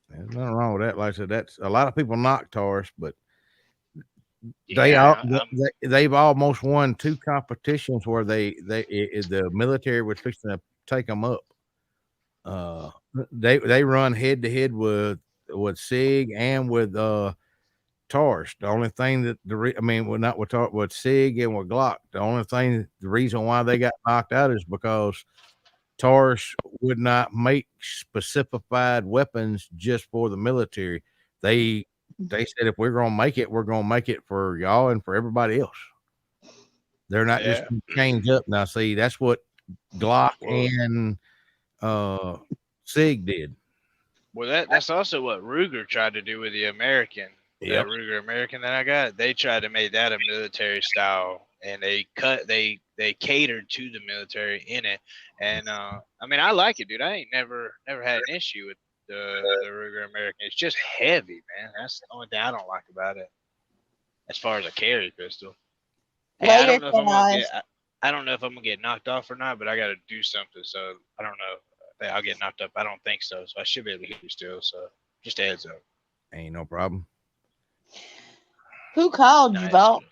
Speaker 3: There's nothing wrong with that. Like I said, that's a lot of people knock Taurus, but They all
Speaker 2: Yeah,
Speaker 3: they've almost won 2 competitions where the military was fixing to take them up. Uh, they run head to head with Sig and with Tars. The only thing that I mean, well, not with Sig and with Glock. The only thing, the reason why they got knocked out is because Tars would not make specified weapons just for the military. They said if we're gonna make it, we're gonna make it for y'all and for everybody else. They're not just
Speaker 2: yeah.
Speaker 3: gonna change up. Now, see, that's what Glock
Speaker 2: Well,
Speaker 3: and Sig did.
Speaker 2: that's also what Ruger tried to do with the American. That
Speaker 3: Yep.
Speaker 2: Ruger American that I got, they tried to make that a military style, and they catered to the military in it. And I mean, I like it, dude. I ain't never had an issue with the Ruger American. It's just heavy, man. That's the only thing I don't like about it, as far as a carry pistol. Hey, I
Speaker 1: Later,
Speaker 2: don't know if I'm gonna
Speaker 1: guys.
Speaker 2: get. I don't know if I'm gonna get knocked off or not, but I got to do something. So I don't know. If I'll get knocked up. I don't think so. So I should be able to hear you still. So just a heads up.
Speaker 3: Ain't no problem.
Speaker 1: Who called you,
Speaker 2: Nice.
Speaker 1: Vault?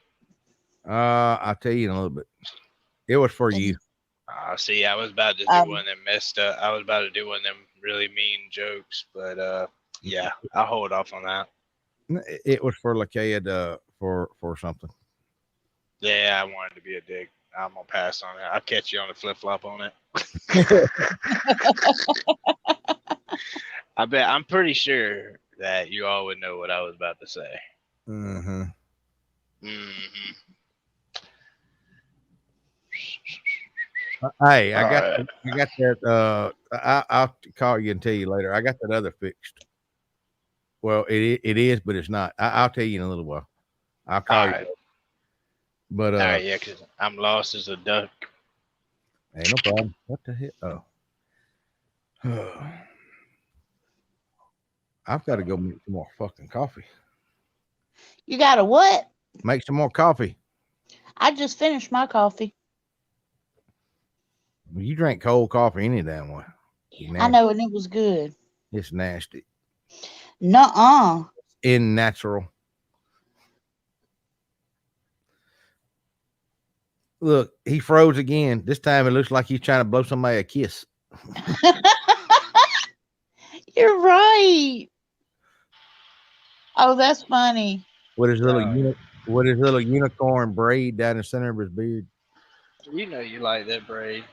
Speaker 3: I'll tell you in a little bit. It was for you.
Speaker 2: See, I was about to do one of them messed up. I was about to do one of them really mean jokes, but yeah, I'll hold off on that.
Speaker 3: It was for Lakea for something.
Speaker 2: Yeah, I wanted to be a dick. I'm gonna pass on it. I'll catch you on the flip flop on it. I bet. I'm pretty sure that you all would know what I was about to say.
Speaker 3: Mm-hmm.
Speaker 2: Mm-hmm.
Speaker 3: Hey, I got that. I'll call you and tell you later. I got that other fixed. Well, it is, but it's not. I'll tell you in a little while. I'll call
Speaker 2: All
Speaker 3: you.
Speaker 2: right.
Speaker 3: But
Speaker 2: All right, yeah, because I'm lost as a duck.
Speaker 3: ain't no problem. What the hell? Oh, I've got to go make some more fucking coffee.
Speaker 1: You got a what?
Speaker 3: Make some more coffee.
Speaker 1: I just finished my coffee.
Speaker 3: You drink cold coffee any damn way.
Speaker 1: I know, and it was good.
Speaker 3: It's nasty.
Speaker 1: Nuh-uh.
Speaker 3: In natural. Look, he froze again. This time it looks like he's trying to blow somebody a kiss.
Speaker 1: You're right. Oh, that's funny.
Speaker 3: With his little unicorn braid down the center of his beard.
Speaker 2: You know you like that braid.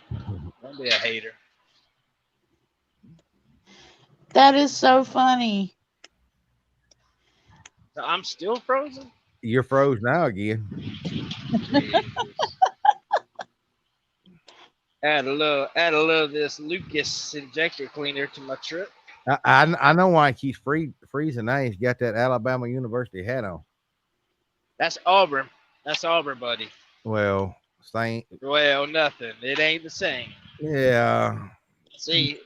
Speaker 2: Don't be a hater.
Speaker 1: That is so funny.
Speaker 2: So I'm still frozen?
Speaker 3: You're froze now again.
Speaker 2: Add a little of this Lucas injector cleaner to my truck.
Speaker 3: I know why he keeps freezing now. He's got that Alabama University hat on.
Speaker 2: That's Auburn. That's Auburn, buddy.
Speaker 3: Well, same.
Speaker 2: Well, nothing. It ain't the same.
Speaker 3: Yeah.
Speaker 2: See,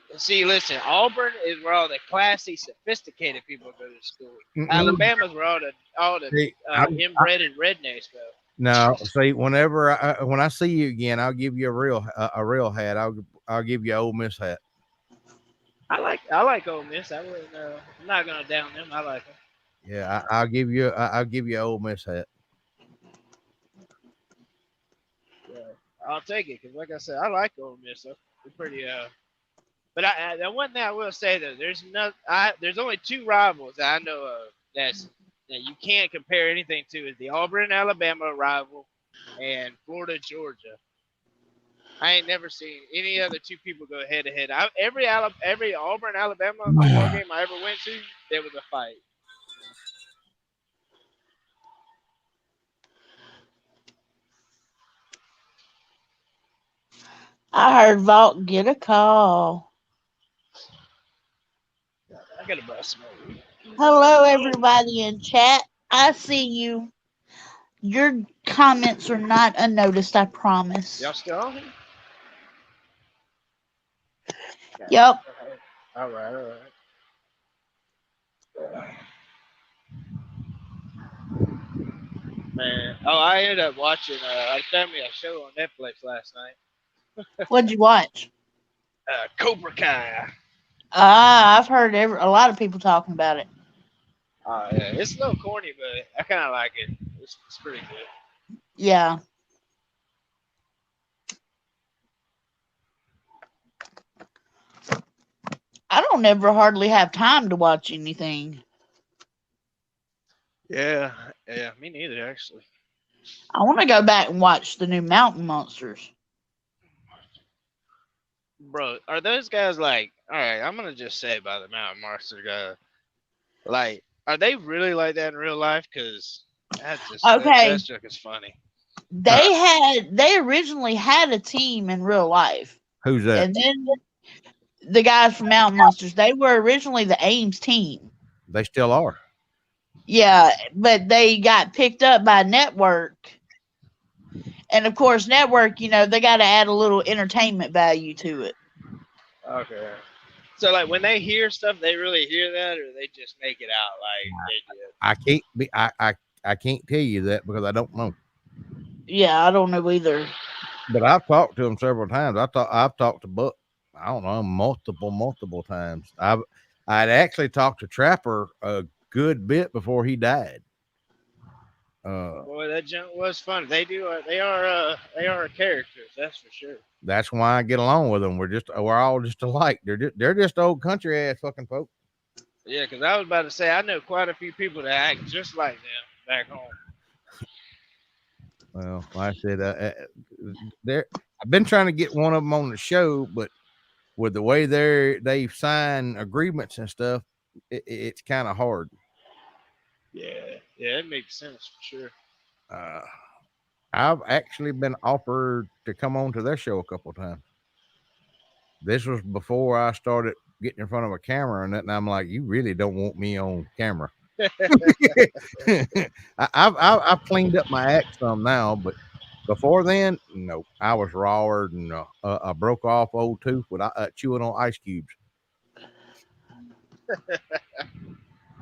Speaker 2: listen, Auburn is where all the classy, sophisticated people go to school. Alabama's where all the inbred and rednecks go.
Speaker 3: No, see, whenever when I see you again, I'll give you a real hat. I'll give you an Ole Miss hat.
Speaker 2: I like Ole Miss. I wouldn't. I'm not gonna down them. I like them.
Speaker 3: Yeah, I'll give you an Ole Miss hat.
Speaker 2: Yeah, I'll take it because, like I said, I like Ole Miss. They're pretty. But the one thing I will say though, there's only two rivals that I know of that you can't compare anything to is the Auburn Alabama rival and Florida Georgia. I ain't never seen any other two people go head to head. Every Auburn Alabama football game I ever went to, there was a fight.
Speaker 1: I heard Vault get a call.
Speaker 2: I got a bus smoke.
Speaker 1: Hello, everybody in chat. I see you. Your comments are not unnoticed, I promise.
Speaker 2: Y'all still on here?
Speaker 1: Yep.
Speaker 2: All right. Man, I ended up watching. I found me a show on Netflix last night.
Speaker 1: What'd you watch?
Speaker 2: Cobra Kai.
Speaker 1: I've heard a lot of people talking about it.
Speaker 2: Yeah, it's a little corny, but I kind of like it. It's pretty good.
Speaker 1: Yeah. I don't ever hardly have time to watch anything.
Speaker 2: Yeah, yeah, me neither actually.
Speaker 1: I want to go back and watch the new Mountain Monsters.
Speaker 2: Bro, are those guys like? All right, I'm gonna just say about the Mountain Monster guy. Like, are they really like that in real life? Cause that
Speaker 1: Okay,
Speaker 2: joke is funny.
Speaker 1: they originally had a team in real life,
Speaker 3: Who's that?
Speaker 1: and then the guys from Mountain Monsters, they were originally the Ames team.
Speaker 3: They still are.
Speaker 1: Yeah, but they got picked up by Network, and of course, Network, they got to add a little entertainment value to it.
Speaker 2: Okay. So like when they hear stuff, they really hear that, or they just make it out like they did.
Speaker 3: I can't be. I can't tell you that because I don't know.
Speaker 1: Yeah, I don't know either.
Speaker 3: But I've talked to him several times. I've talked to Buck. I don't know, multiple times. I'd actually talked to Trapper a good bit before he died.
Speaker 2: Boy, that junk was fun. They do. They are characters. That's for sure.
Speaker 3: That's why I get along with them. We're all just alike. They're just old country ass fucking folk.
Speaker 2: Yeah, because I was about to say I know quite a few people that act just like them back home.
Speaker 3: Well, like I said, they're. I've been trying to get one of them on the show, but with the way they've signed agreements and stuff, it's kind of hard.
Speaker 2: Yeah, it makes sense for sure.
Speaker 3: Uh, I've actually been offered to come on to their show a couple of times. This was before I started getting in front of a camera and that, and I'm like, you really don't want me on camera. I've cleaned up my act some now, but before then, no, I was rawer than a broke off old tooth with chewing on ice cubes.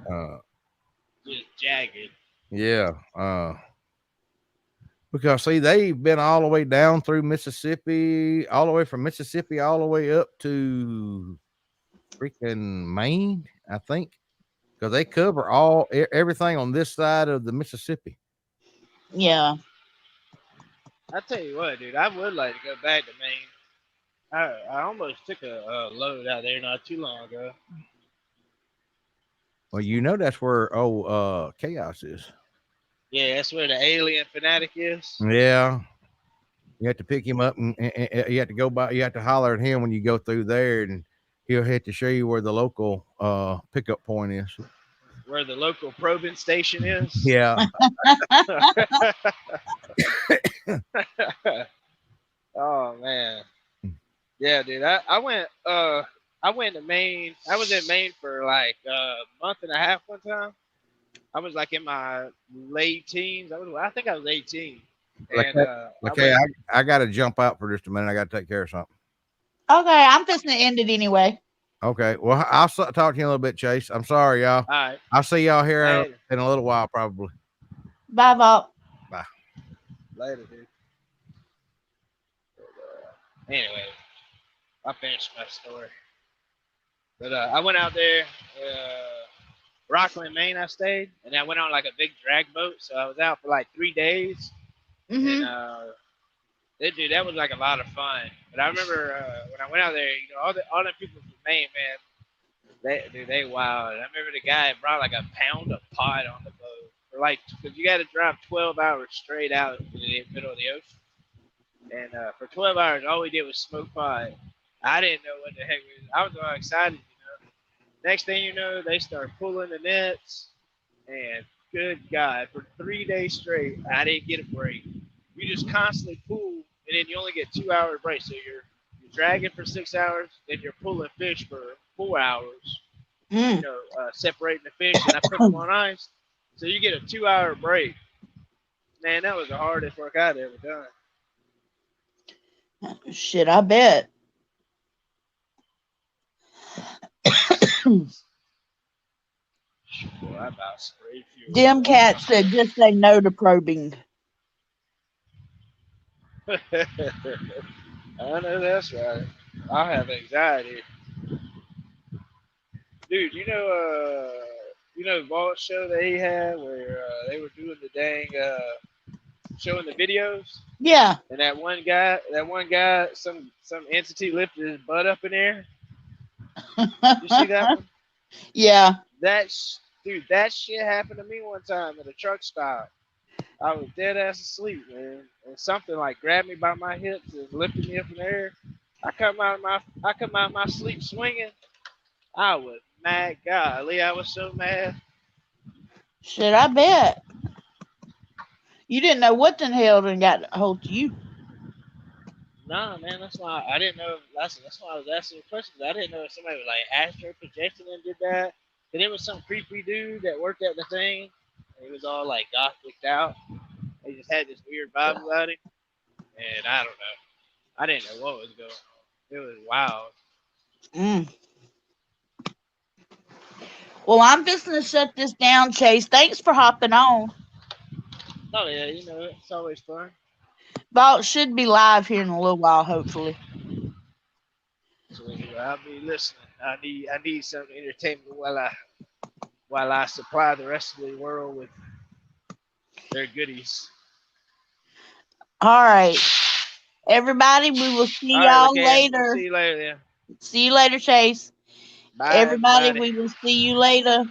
Speaker 3: Uh,
Speaker 2: Just jagged.
Speaker 3: yeah. Because see, they've been all the way down through Mississippi, all the way from Mississippi, all the way up to freaking Maine, I think, because they cover everything on this side of the Mississippi.
Speaker 1: Yeah.
Speaker 2: I tell you what, dude, I would like to go back to Maine. I almost took a load out there not too long ago.
Speaker 3: Well, that's where Chaos is.
Speaker 2: Yeah, that's where the alien fanatic is.
Speaker 3: Yeah, you have to pick him up, and you have to go by. You have to holler at him when you go through there, and he'll have to show you where the local pickup point is.
Speaker 2: Where the local probing station is.
Speaker 3: Yeah.
Speaker 2: Oh man. Yeah, dude. I went to Maine. I was in Maine for like a month and a half one time. I was like in my late teens. I think I was 18. And
Speaker 3: Okay, I got to jump out for just a minute. I got to take care of something.
Speaker 1: Okay, I'm fixing to end it anyway.
Speaker 3: Okay, well, I'll talk to you in a little bit, Chase. I'm sorry, y'all.
Speaker 2: all right.
Speaker 3: I'll see y'all here in a little while, probably.
Speaker 1: Bye, Bob.
Speaker 3: Bye.
Speaker 2: Later, dude. Anyway, I finished my story. But I went out there, Rockland, Maine. I stayed, and I went on like a big drag boat. So I was out for like 3 days,
Speaker 1: Mm-hmm.
Speaker 2: and dude, that was like a lot of fun. But I remember when I went out there, all the people from Maine, man, they wild. And I remember the guy brought like a pound of pot on the boat, for like, because you got to drive 12 hours straight out into the middle of the ocean. And for 12 hours, all we did was smoke pot. I didn't know what the heck we was. I was all excited, Next thing you know, they start pulling the nets, and good God, for 3 days straight, I didn't get a break. You just constantly pull, and then you only get 2 hour break. So you're dragging for 6 hours, then you're pulling fish for 4 hours.
Speaker 1: Mm.
Speaker 2: Separating the fish, and I put them on ice. So you get a 2 hour break. Man, that was the hardest work I'd ever done.
Speaker 1: Shit, I bet.
Speaker 2: Boy, I about sprayed fuel.
Speaker 1: Dim Cat said just say no to probing.
Speaker 2: I know that's right. I have anxiety. Dude, you know the vault show that he had where they were doing the dang showing the videos,
Speaker 1: Yeah.
Speaker 2: and that one guy, some entity lifted his butt up in there. You see that one?
Speaker 1: Yeah.
Speaker 2: Dude, that shit happened to me one time at a truck stop. I was dead ass asleep, man, and something like grabbed me by my hips and lifted me up in the air. I come out of my sleep swinging. I was mad. Golly, I was so mad.
Speaker 1: Shit, I bet. You didn't know what the hell done got a hold of you.
Speaker 2: Nah, man, that's why I didn't know. That's why I was asking the questions. I didn't know if somebody was like astral projecting and did that. And it was some creepy dude that worked at the thing. And he was all like gothic out. He just had this weird vibe about him. And I don't know. I didn't know what was going on. It was wild.
Speaker 1: Mm. Well, I'm just gonna shut this down, Chase. Thanks for hopping on.
Speaker 2: Oh yeah, you know it's always fun.
Speaker 1: Vault should be live here in a little while, hopefully.
Speaker 2: So I'll be listening. I need some entertainment while I supply the rest of the world with their goodies.
Speaker 1: All right. Everybody, we will see
Speaker 2: All right,
Speaker 1: y'all
Speaker 2: LeCam. We'll
Speaker 1: later.
Speaker 2: see you later then.
Speaker 1: See you later, Chase.
Speaker 2: Bye,
Speaker 1: Everybody,
Speaker 2: everybody.
Speaker 1: we will see you later.